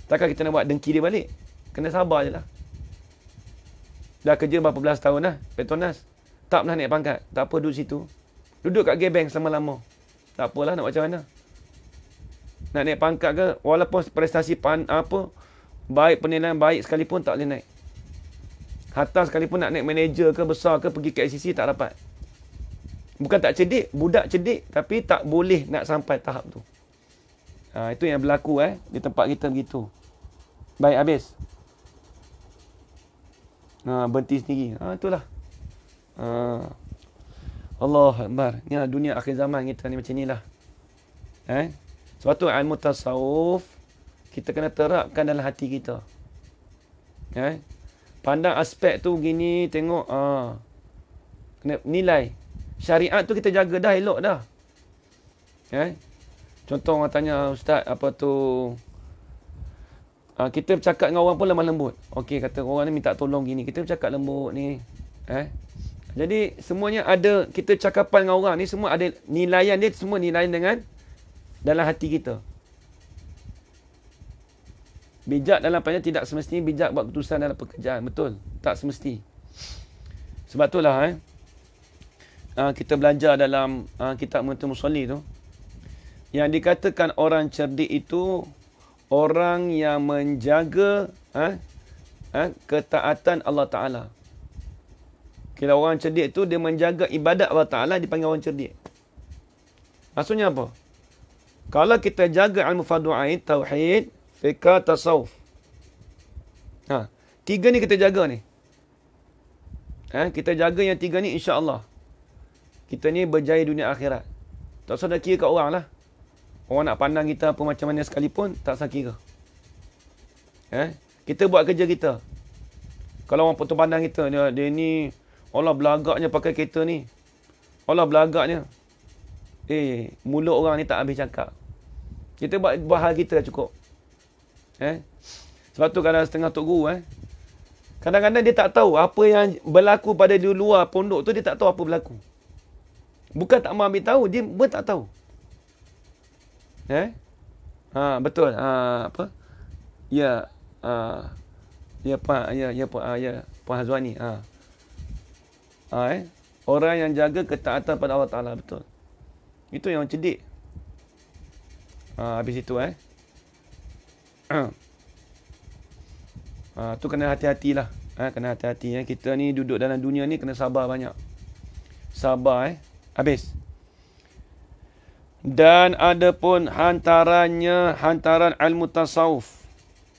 Takkan kita nak buat dengki dia balik. Kena sabar je lah. Dah kerja berapa belas tahun dah, Petronas. Tak pernah naik pangkat. Tak apa, duduk situ. Duduk kat Gebeng selama-lama. Tak apalah, nak macam mana. Nak naik pangkat ke, walaupun prestasi baik, penilaian baik sekalipun tak boleh naik. Hatta sekalipun nak naik manager ke, besar ke, pergi ke SCC tak dapat. Bukan tak cerdik, budak cerdik, tapi tak boleh nak sampai tahap tu. Itu yang berlaku di tempat kita begitu. Baik, habis. Berhenti sendiri. Itulah. Allah Akbar. Ni dunia akhir zaman kita ni macam inilah. Sebab tu ilmu tasawuf kita kena terapkan dalam hati kita. Pandang aspek tu gini, tengok kena nilai. Syariat tu kita jaga dah, elok dah. Contoh orang tanya, Ustaz, apa tu, kita bercakap dengan orang pun lemah lembut. Okey, kata orang ni minta tolong gini, kita bercakap lembut ni. Jadi semuanya ada, kita cakapan dengan orang ni semua ada nilaian dia, semua nilaian dengan dalam hati kita. Bijak dalam panjang tidak semestinya bijak buat keputusan dalam pekerjaan. Betul, tak semesti. Sebab itulah kita belajar dalam kitab Mu'tatul Musalli tu, yang dikatakan orang cerdik itu orang yang menjaga ketaatan Allah Ta'ala. Kalau orang cerdik itu, dia menjaga ibadat Allah Ta'ala, dipanggil orang cerdik. Maksudnya apa? Kalau kita jaga ilmu fardu ain, tauhid, fiqh, tasawuf. Tiga ni kita jaga ni. Kita jaga yang tiga ni, insya-Allah. Kita ni berjaya dunia akhirat. Tak usah nak kira kat orang lah. Orang nak pandang kita apa macam mana sekalipun, tak usah kira. Kita buat kerja kita. Kalau orang potong pandang kita, dia ni, Allah belagaknya pakai kereta ni. Allah belagaknya. Mulut orang ni tak habis cakap. Kita buat hal kita cukup. Sebab tu kadang setengah Tok Guru, kadang-kadang dia tak tahu apa yang berlaku pada di luar pondok tu, dia tak tahu apa berlaku. Bukan tak mahu ambil tahu, dia pun tak tahu. Betul. Apa? Ya. Puan Hazwani. Orang yang jaga ketaatan pada Allah Ta'ala, betul. Itu yang cerdik. Habis itu tu kena hati-hatilah. Kena hati-hati. Kita ni duduk dalam dunia ni kena sabar banyak. Sabar. Habis. Dan ada pun hantaran ilmu tasawuf.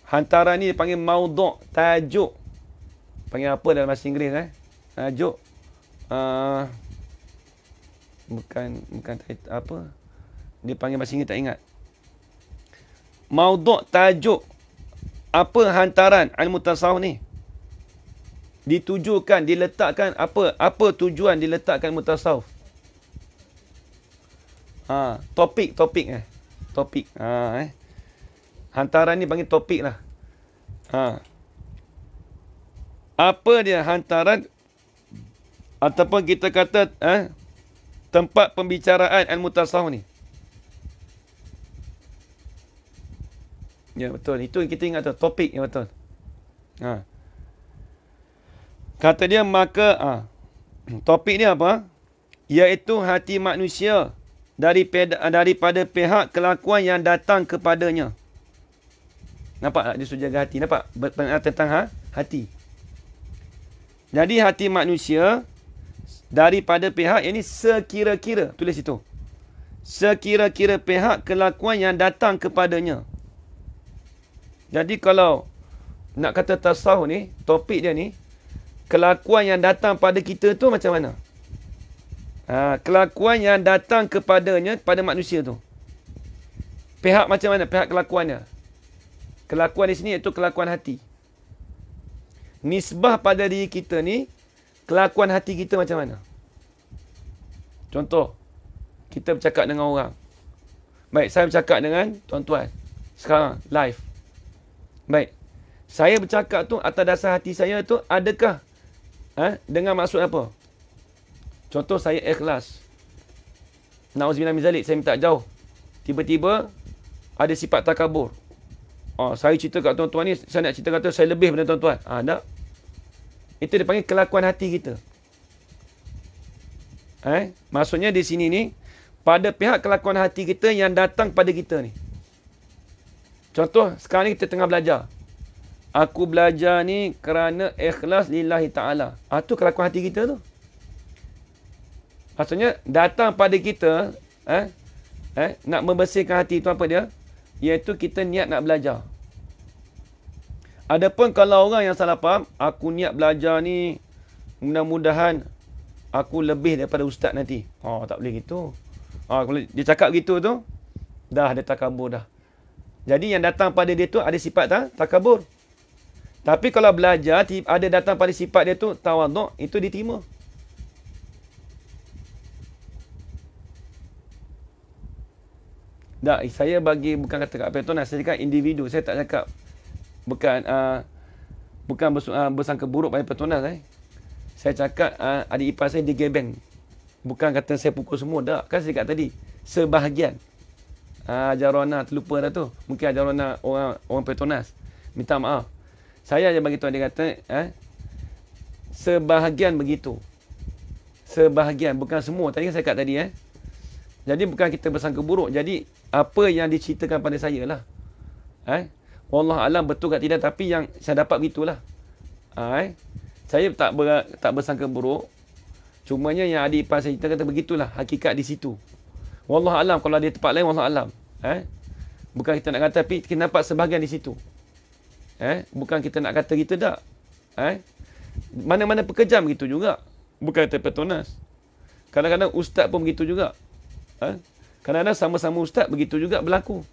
Hantaran ni dipanggil maudhu', tajuk. Panggil apa dalam bahasa Inggeris? Tajuk. Bukan apa. Dia panggil bahasa Inggeris, tak ingat. Maudhu', tajuk. Apa hantaran ilmu tasawuf ni? Ditujukan, diletakkan apa tujuan diletakkan ilmu tasawuf? Topik. Hantaran ni panggil topik lah. Apa dia hantaran Ataupun kita kata tempat pembicaraan al-mutasawwif ni. Ya, betul. Itu kita ingat tu. Topik yang betul. Kata dia, maka topik dia apa? Iaitu hati manusia daripada pihak kelakuan yang datang kepadanya. Nampak tak dia suruh jaga hati? Nampak? Tentang hati. Jadi hati manusia daripada pihak, ini sekira-kira. Tulis itu. Sekira-kira pihak kelakuan yang datang kepadanya. Jadi kalau nak kata tasawuf ni, topik dia ni, kelakuan yang datang pada kita tu macam mana? Kelakuan yang datang kepadanya, pada manusia tu. Pihak macam mana? Pihak kelakuannya. Kelakuan di sini iaitu kelakuan hati. Nisbah pada diri kita ni, kelakuan hati kita macam mana? Contoh, kita bercakap dengan orang. Baik, saya bercakap dengan tuan-tuan. Sekarang, live. Baik. Saya bercakap tu atas dasar hati saya tu, adakah dengan maksud apa? Contoh, saya ikhlas. Na'udzubillah min zalik, saya minta jauh. Tiba-tiba ada sifat takabur. Saya cerita kat tuan-tuan ni, saya nak cerita kata saya lebih daripada tuan-tuan. Tak. Itu dipanggil kelakuan hati kita. Maksudnya di sini ni, pada pihak kelakuan hati kita yang datang pada kita ni. Contoh, sekarang ni kita tengah belajar. Aku belajar ni kerana ikhlas lillahi ta'ala. Itu kelakuan hati kita tu. Maksudnya, datang pada kita, nak membersihkan hati tu apa dia? Iaitu kita niat nak belajar. Adapun kalau orang yang salah faham, aku niat belajar ni, mudah-mudahan aku lebih daripada ustaz nanti. Tak boleh gitu. Kalau dia cakap gitu tu, dah dia takabur dah. Jadi yang datang pada dia tu ada sifat takabur. Tapi kalau belajar, ada datang pada sifat dia tu, tawaduk, itu diterima. Tak, saya bagi, bukan kata kat Petronas, saya cakap individu. Saya tak cakap, bukan bersangka buruk pada Petronas. Saya cakap adik ipar saya digebeng. Bukan kata saya pukul semua. Tak, kan saya cakap tadi, sebahagian. Jarona terlupa dah tu. Mungkin Jarona orang Petronas. Minta maaf. Saya aja bagi tuan, dia kata sebahagian begitu. Sebahagian, bukan semua. Tadi kan saya cakap tadi. Jadi bukan kita bersangka buruk. Jadi apa yang diceritakan pada saya lah. Wallah alam betul kat tidak, tapi yang saya dapat begitulah. Saya tak bersangka buruk. Cumanya yang adik ipar saya cerita kata begitulah hakikat di situ. Wallah alam, kalau ada tempat lain wallah alam. Bukan kita nak kata, tapi kita dapat sebahagian di situ. Bukan kita nak kata kita tak. Mana-mana pekerja begitu juga. Bukan kata Petronas. Kadang-kadang ustaz pun begitu juga. Kadang-kadang sama-sama ustaz begitu juga berlaku.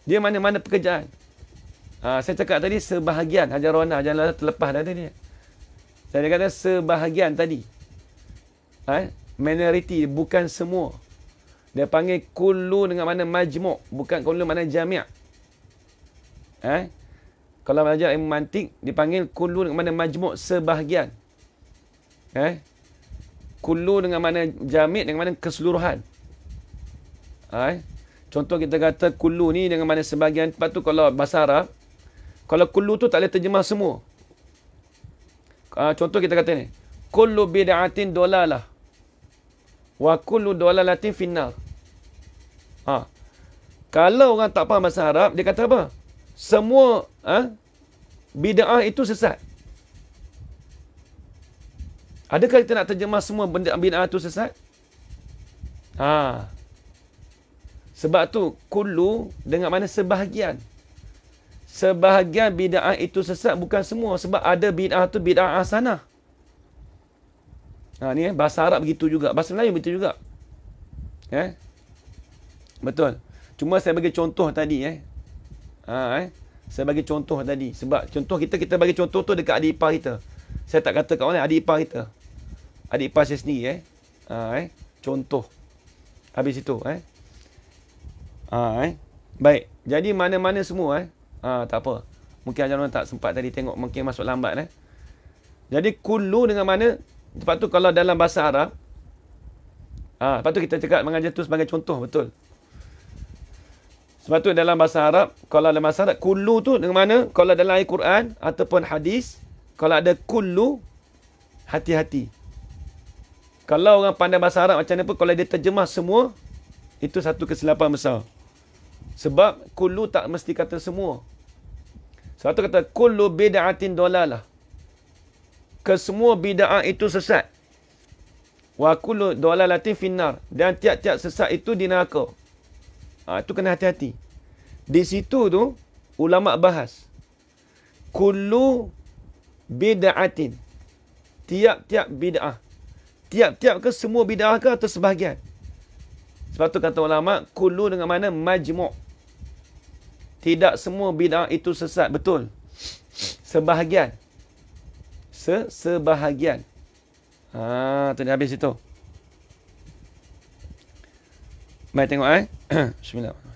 Dia mana-mana pekerjaan. Saya cakap tadi sebahagian. Hajar Rona, Hajar Lala terlepas dah tadi. Saya kata sebahagian tadi. Minority, bukan semua. Dia panggil kullu dengan mana majmuk. Bukan kullu mana jami'. Kalau belajar ilmu mantik, dipanggil kullu dengan mana majmuk, sebahagian. Kullu dengan mana jami' dengan mana keseluruhan. Contoh kita kata kullu ni dengan mana sebahagian. Lepas tu kalau bahasa Arab, kalau kullu tu tak boleh terjemah semua. Contoh kita kata ni, kullu bid'atin dolalah. Wa kullu dolalatin finnar. Kalau orang tak faham bahasa Arab, dia kata apa? Semua bid'ah itu sesat. Adakah kita nak terjemah semua benda bid'ah itu sesat? Sebab tu kullu dengan mana sebahagian. Sebahagian bid'ah itu sesat, bukan semua. Sebab ada bid'ah tu bid'ah hasanah. Ni bahasa Arab begitu juga. Bahasa Melayu begitu juga. Betul. Cuma saya bagi contoh tadi. Saya bagi contoh tadi. Sebab contoh kita bagi contoh tu dekat adik ipar kita. Saya tak kata kat orang lain, adik ipar kita. Adik ipar saya sendiri. Contoh. Habis itu. Baik. Jadi mana-mana semua. Tak apa. Mungkin ajar orang tak sempat tadi tengok. Mungkin masuk lambat. Jadi kullu dengan mana Sebab tu kalau dalam bahasa Arab, lepas tu kita cakap mengajar tu sebagai contoh, betul. Sebab tu dalam bahasa Arab, kalau dalam bahasa Arab, kullu tu dengan mana? Kalau dalam ayat Quran ataupun hadis, kalau ada kullu, hati-hati. Kalau orang pandai bahasa Arab macam mana pun, kalau dia terjemah semua, itu satu kesilapan besar. Sebab kullu tak mesti kata semua. Sebab tu kata, kullu bid'atin dolalah. Kesemua bid'ah itu sesat. Wa kullu dolalatin finnar. Dan tiap-tiap sesat itu di neraka. Itu kena hati-hati. Di situ tu, ulama' bahas. Kullu bid'atin. Tiap-tiap bid'ah. Tiap-tiap ke semua bid'ah ke atau sebahagian? Sebab tu kata ulama', kullu dengan mana? Majmu'. Tidak semua bid'ah itu sesat. Betul. Sebahagian. Sebahagian. Tu dah habis itu. Mari tengok Bismillahirrahmanirrahim.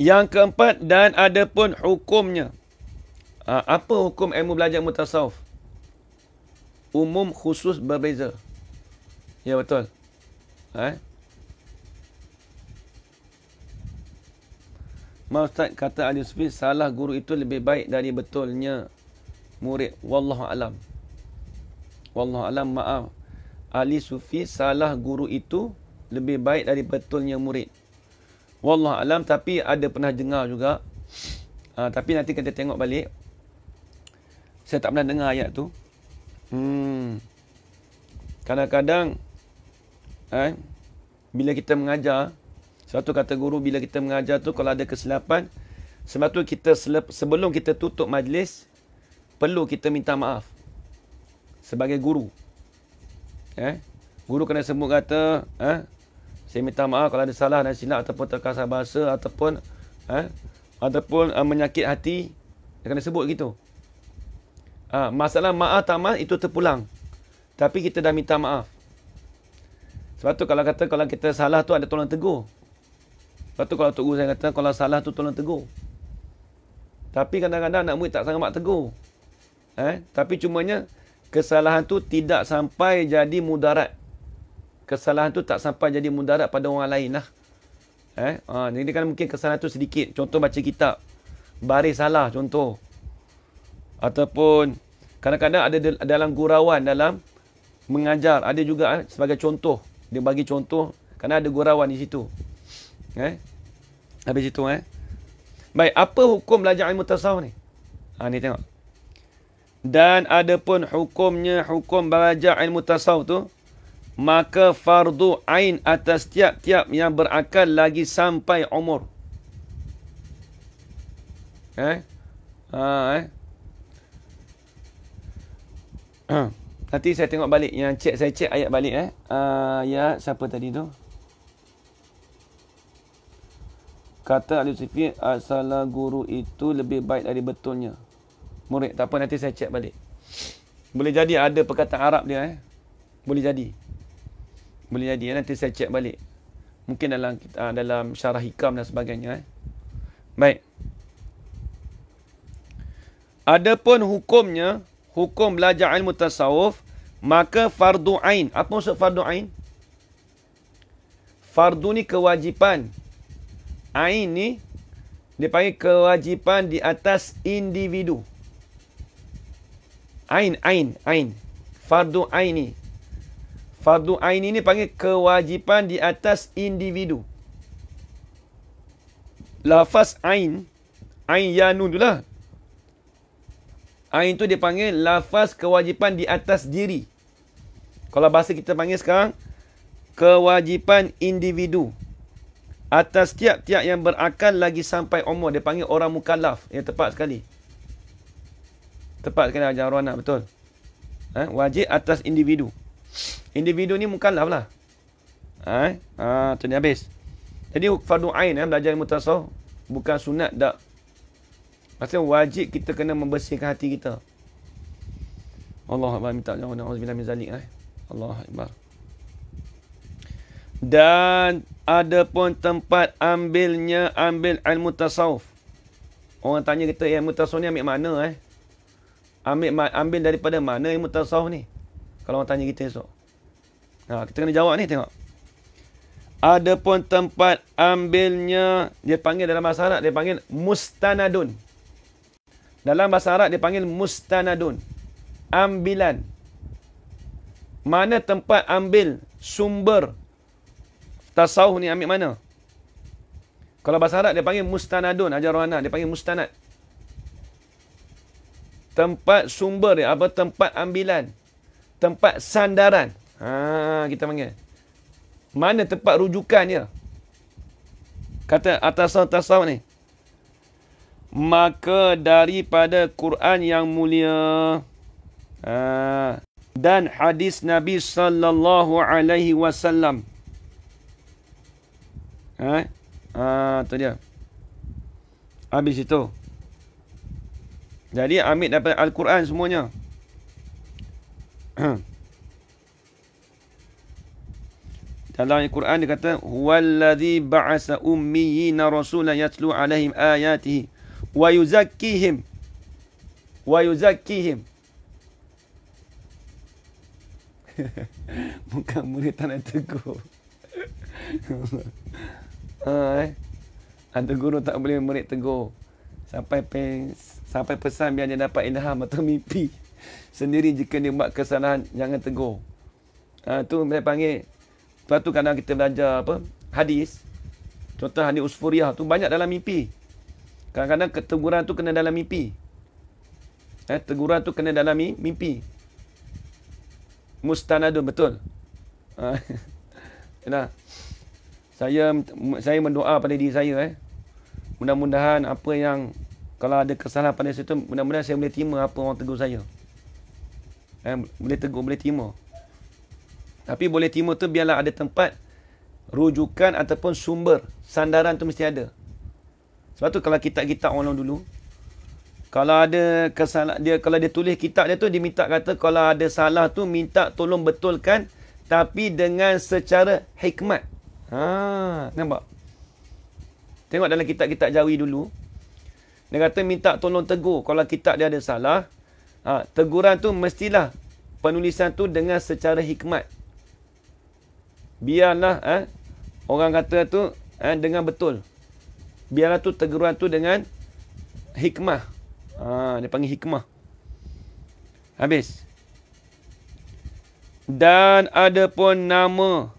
Yang keempat, dan ada pun hukumnya. Apa hukum ilmu belajar ilmu tasawuf? Umum khusus berbeza. Ya, betul. Ustaz kata ahli sufi, salah guru itu lebih baik dari betulnya murid. Wallahu alam. Wallahu alam, maaf. Ahli sufi, salah guru itu lebih baik dari betulnya murid. Wallahu alam, tapi ada pernah dengar juga. Tapi nanti kita tengok balik. Saya tak pernah dengar ayat tu. Kadang-kadang bila kita mengajar, satu kata guru, bila kita mengajar tu kalau ada kesilapan, sebab tu kita sebelum kita tutup majlis, perlu kita minta maaf sebagai guru. Guru kena sebut kata, saya minta maaf kalau ada salah dan silap ataupun terkasar bahasa ataupun menyakit hati. Dia kena sebut gitu. Masalah maaf tak maaf itu terpulang. Tapi kita dah minta maaf. Sebab tu kalau kita salah tu ada tolong tegur. Sebab tu kalau Tok Guru saya kata, kalau salah tu tolong tegur. Tapi kadang-kadang anak murid tak sangat tegur. Tapi cumanya kesalahan tu tidak sampai jadi mudarat. Kesalahan tu tak sampai jadi mudarat pada orang lain lah. Jadi kan mungkin kesalahan tu sedikit. Contoh baca kitab, baris salah contoh. Ataupun kadang-kadang ada dalam gurauan, dalam mengajar, ada juga sebagai contoh. Dia bagi contoh, kerana ada gurauan di situ. Habis itu Baik, apa hukum belajar ilmu tasawuf ni? Ni tengok. Dan ada pun hukumnya, hukum belajar ilmu tasawuf tu, maka fardu ain atas tiap-tiap yang berakal lagi sampai umur. Nanti saya tengok balik saya cek ayat balik ayat siapa tadi tu? Kata ahli sufi, salah guru itu lebih baik dari betulnya murid. Tak apa, nanti saya cek balik. Boleh jadi ada perkataan Arab dia. Boleh jadi. Nanti saya cek balik. Mungkin dalam syarah hikam dan sebagainya. Baik. Adapun hukumnya, hukum belajar ilmu tasawuf, maka fardu ain. Apa maksud fardu ain? Fardu ni kewajipan. Ain ni dia panggil kewajipan di atas individu. Ain. Fardu ain ni. Fardu ain ini panggil kewajipan di atas individu. Lafaz ain ya nun tu lah. Ain tu dia panggil lafaz kewajipan di atas diri. Kalau bahasa kita panggil sekarang, kewajipan individu atas tiap-tiap yang berakal lagi sampai umur. Dia panggil orang mukallaf. Yang tepat sekali. Tepat sekali ajar orang anak, betul. Wajib atas individu. Individu ni mukallaf lah. Tu ni habis. Jadi fardu ain belajar ilmu tasawuf bukan sunat dak. Maksudnya wajib kita kena membersihkan hati kita. Allah Akbar, minta jangan auzubillah min zalik. Allah Akbar. Dan ada pun tempat ambil ilmu tasawuf. Orang tanya kita, ilmu tasawuf ni ambil mana ambil daripada mana ilmu tasawuf ni? Kalau orang tanya kita esok. Kita kena jawab ni, tengok. Adapun tempat ambilnya, dia panggil dalam bahasa Arab, dia panggil mustanadun. Dalam bahasa Arab, dia panggil mustanadun. Ambilan. Mana tempat ambil sumber tasawuf ni, ambil mana? Kalau bahasa Arab, dia panggil mustanadun. Ajar orang anak, dia panggil mustanad. Tempat sumber dia, apa? Tempat ambilan. Tempat sandaran. Kita panggil. Mana tempat rujukan dia? Kata atas tasawuf ni. Maka daripada Quran yang mulia dan hadis Nabi sallallahu alaihi wasallam. Tu dia. Habis itu. Jadi ambil daripada Al-Quran semuanya. Dalam Al-Quran dia kata, "Huwallazi ba'asa ummiyina rasulan yatlu 'alaihim ayatihi wa yuzakkihim." Wa yuzakkihim. Bukan murid tak nak tegur. Ada guru tak boleh murid tegur. Sampai pesan biar dia dapat ilham atau mimpi sendiri. Jika dia buat kesalahan, jangan tegur. Tu saya panggil. Lepas tu kadang kita belajar hadis. Contoh hadis Usfuriyah tu banyak dalam mimpi. Kadang-kadang teguran tu kena dalam mimpi. Teguran tu kena dalam mimpi. Mustanadun, betul. Saya mendoa pada diri saya. Mudah-mudahan apa yang, kalau ada kesalahan pada situ, mudah-mudahan saya boleh terima apa orang tegur saya. Boleh tegur, boleh terima. Tapi boleh terima tu biarlah ada tempat rujukan ataupun sumber. Sandaran tu mesti ada. Sebab tu kalau kitab-kitab orang dulu, kalau ada kesalahan dia, kalau dia tulis kitab dia tu, dia minta kata kalau ada salah tu minta tolong betulkan, tapi dengan secara hikmat. Nampak? Tengok dalam kitab-kitab Jawi dulu. Dia kata minta tolong tegur kalau kitab dia ada salah. Teguran tu mestilah penulisan tu dengan secara hikmat. Biarlah orang kata tu dengan betul. Biarlah tu teguran tu dengan hikmah. Dia panggil hikmah. Habis. Dan ada pun nama.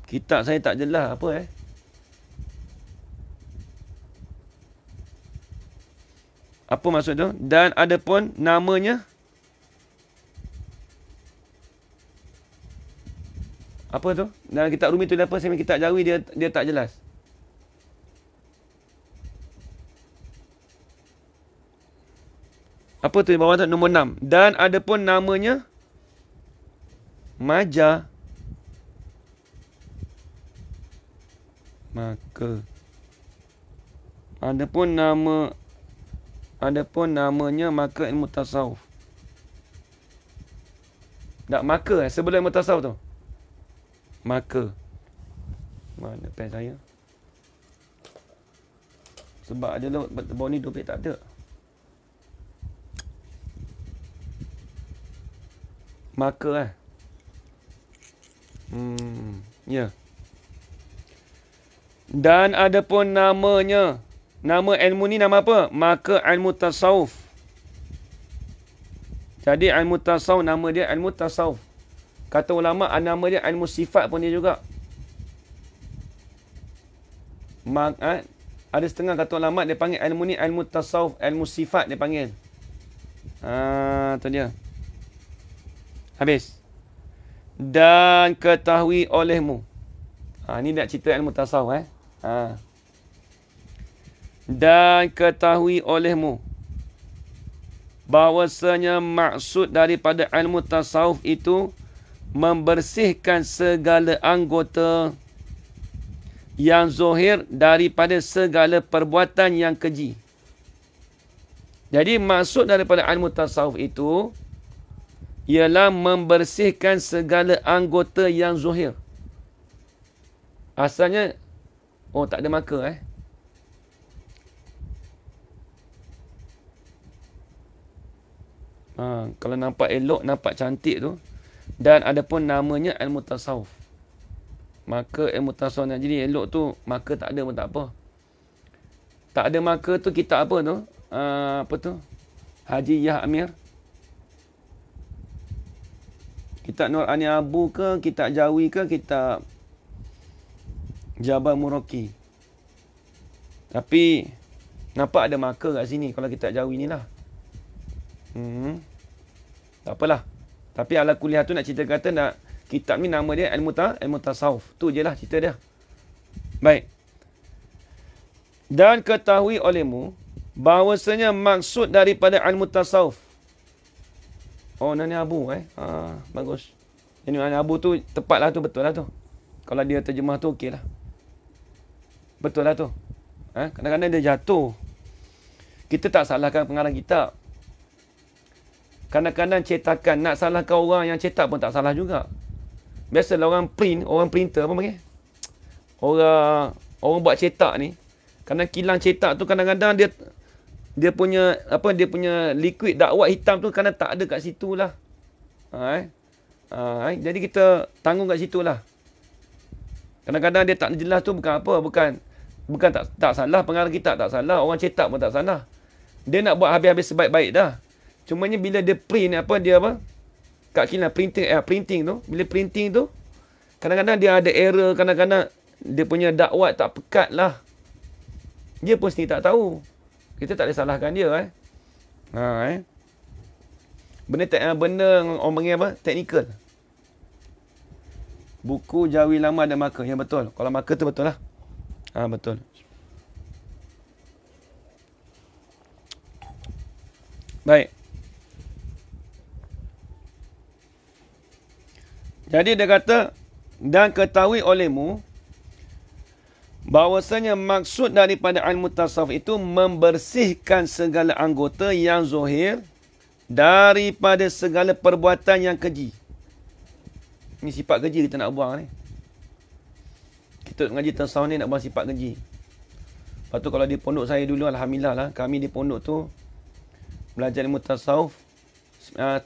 Kitab saya tak jelas apa Apa maksud tu? Dan ada pun namanya. Apa tu? Dalam kitab Rumi tu apa? Saya kitab Jawi dia tak jelas. Apa tu bawah tu? Nombor 6. Dan ada pun namanya Maja. Maka. Ada pun namanya maka ilmu tasawuf. Tak maka sebelum ilmu tasawuf tu. Maka. Mana pen saya? Sebab ada bawah ni dompet tak ada. Maka ya. Dan ada pun namanya. Nama ilmu ni nama apa? Maka ilmu tasawuf. Jadi ilmu tasawuf nama dia ilmu tasawuf. Kata ulama nama dia ilmu sifat pun dia juga. Ada setengah kata ulama dia panggil ilmu ni ilmu tasawuf, ilmu sifat dia panggil. Tu dia. Habis. Dan ketahui olehmu. Ni nak cerita ilmu tasawuf Dan ketahui olehmu bahwasanya maksud daripada ilmu tasawuf itu membersihkan segala anggota yang zahir daripada segala perbuatan yang keji. Jadi maksud daripada ilmu tasawuf itu ialah membersihkan segala anggota yang zahir. Asalnya Oh, tak ada maka kalau nampak elok, nampak cantik tu, dan ada pun namanya ilmu tasawuf. Maka ilmu tasawuf nak jadi elok tu, maka tak ada pun tak apa. Tak ada maka tu kitab apa tu? Apa tu? Haji Yah Amir. Kitab Nur Ani Abu ke, kitab Jawi ke, kitab Jabal Muraki. Tapi nampak ada maka kat sini kalau kitab Jawi ni lah. Tak apalah. Tapi ala kuliah tu nak cerita kata nak kitab ni nama dia ilmu tasawuf. Tu je lah cerita dia. Baik. Dan ketahui olehmu bahawasanya maksud daripada ilmu tasawuf. Oh, Nani Abu bagus. Ini Nani Abu tu tepatlah tu, betul lah tu. Kalau dia terjemah tu okey lah. Betul lah tu. Kadang-kadang dia jatuh. Kita tak salahkan pengarang kitab. Kadang-kadang cetakan, nak salahkan orang yang cetak pun tak salah juga. Biasalah orang print, orang printer apa panggil? Orang buat cetak ni, kadang kilang cetak tu kadang-kadang dia punya liquid dakwat hitam tu kadang tak ada kat situ lah. Jadi kita tanggung kat situ lah. Kadang-kadang dia tak jelas tu bukan apa, bukan tak salah pengarang kitab, tak salah, orang cetak pun tak salah. Dia nak buat habis-habis sebaik-baik dah. Cumanya bila dia print kat kilang printing tu, bila printing tu kadang-kadang dia ada error, kadang-kadang dia punya dakwat tak pekat lah. Dia pun sendiri tak tahu. Kita tak boleh salahkan dia Benda orang panggil apa? Teknikal. Buku Jawi lama ada maka. Ya betul. Kalau maka tu betul lah. Betul. Baik. Jadi dia kata, dan ketahui olehmu bahawasanya maksud daripada ilmu tasawuf itu membersihkan segala anggota yang zahir daripada segala perbuatan yang keji. Ini sifat keji kita nak buang ni. Kita ngaji tasawuf ni nak buang sifat keji. Lepas tu kalau di pondok saya dulu, alhamdulillah lah, kami di pondok tu belajar ilmu tasawuf.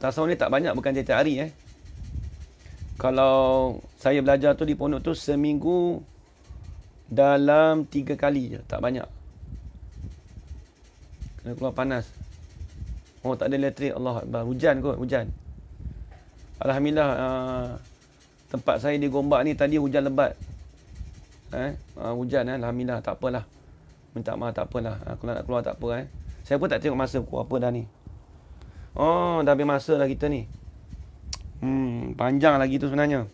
Tasawuf ni tak banyak, bukan tiap hari Kalau saya belajar tu di pondok tu seminggu dalam 3 kali je. Tak banyak. Kena keluar panas. Oh, tak ada elektrik. Allah Akbar. Hujan kot. Hujan. Alhamdulillah. Tempat saya di Gombak ni tadi hujan lebat. Hujan Alhamdulillah. Tak apalah. Minta maaf tak apalah. Kalau nak keluar tak apa Saya pun tak tengok masa pukul apa dah ni. Oh, dah habis masa dah kita ni. Panjang lagi tu sebenarnya.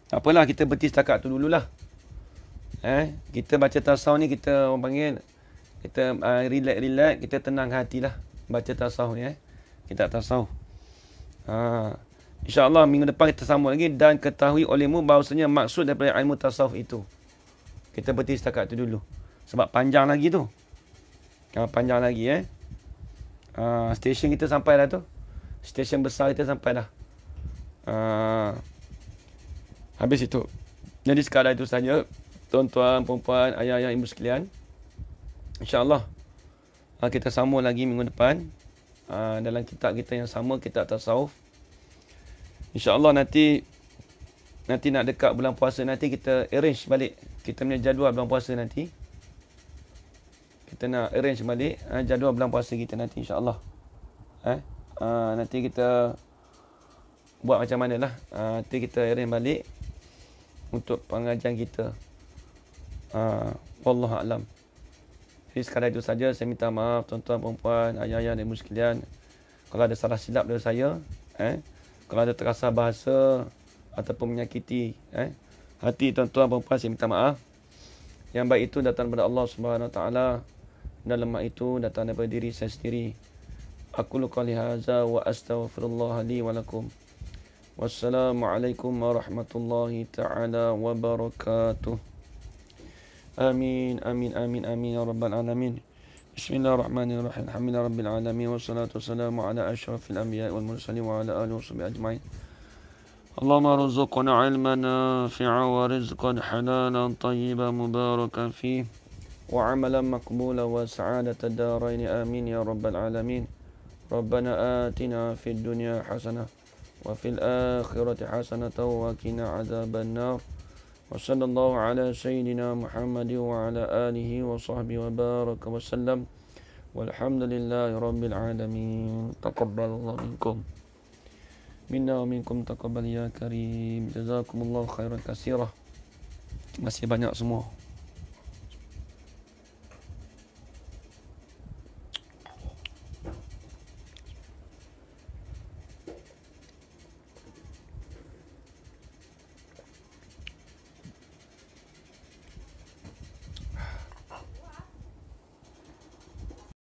Tak apalah, kita berhenti setakat tu dululah. Kita baca tasawuf ni, kita orang panggil, kita relax, kita tenang hatilah. Baca tasawuf ni kita tasawuf. InsyaAllah minggu depan kita sambung lagi. Dan ketahui olehmu bahawasanya maksud daripada ilmu tasawuf itu. Kita berhenti setakat tu dulu. Sebab panjang lagi tu. Panjang lagi stesen kita sampai dah tu. Stesen besar kita sampai dah. Habis itu. Jadi sekadar itu saja. Tuan-tuan, perempuan, ayah-ayah, ibu sekalian. InsyaAllah kita sambung lagi minggu depan. Dalam kitab kita yang sama, kitab tasawuf. InsyaAllah nanti nak dekat bulan puasa nanti kita arrange balik. Kita punya jadual bulan puasa nanti. Kita nak arrange balik jadual bulan puasa kita nanti insyaAllah. Nanti kita buat macam mana lah. Nanti kita arrange balik untuk pengajian kita. Wallahu a'lam. Jadi sekadar itu saja. Saya minta maaf tuan-tuan, perempuan, ayah-ayah dan ibu sekalian. Kalau ada salah silap dari saya, kalau ada terasa bahasa ataupun menyakiti hati tuan-tuan, perempuan, saya minta maaf. Yang baik itu datang daripada Allah Subhanahu Wa Taala, dan lemah itu datang daripada diri saya sendiri. Aku qouli hadza wa astaghfirullah li wa lakum. Wassalamualaikum warahmatullahi taala wabarakatuh. Amin amin amin amin ya rabbal alamin. Bismillahirrahmanirrahim. Alhamdulillahi rabbil alamin wassalatu wassalamu ala asyrafil anbiya'i wal mursalin wa ala alihi washabihi ajmain. اللهم ارزقنا علما نافعا ورزقا حلالا طيبا مباركا فيه وعملا مقبولا وسعادة الدارين آمين يا رب العالمين. ربنا آتنا في الدنيا حسنة وفي الآخرة حسنة وقنا عذاب النار. وصلى الله على سيدنا محمد وعلى آله وصحبه وبارك وسلم والحمد لله رب العالمين. تقبل الله منكم منا ومنكم تقبل يا كريم. جزاكم الله خيرا كثيرا. Terima kasih banyak semua.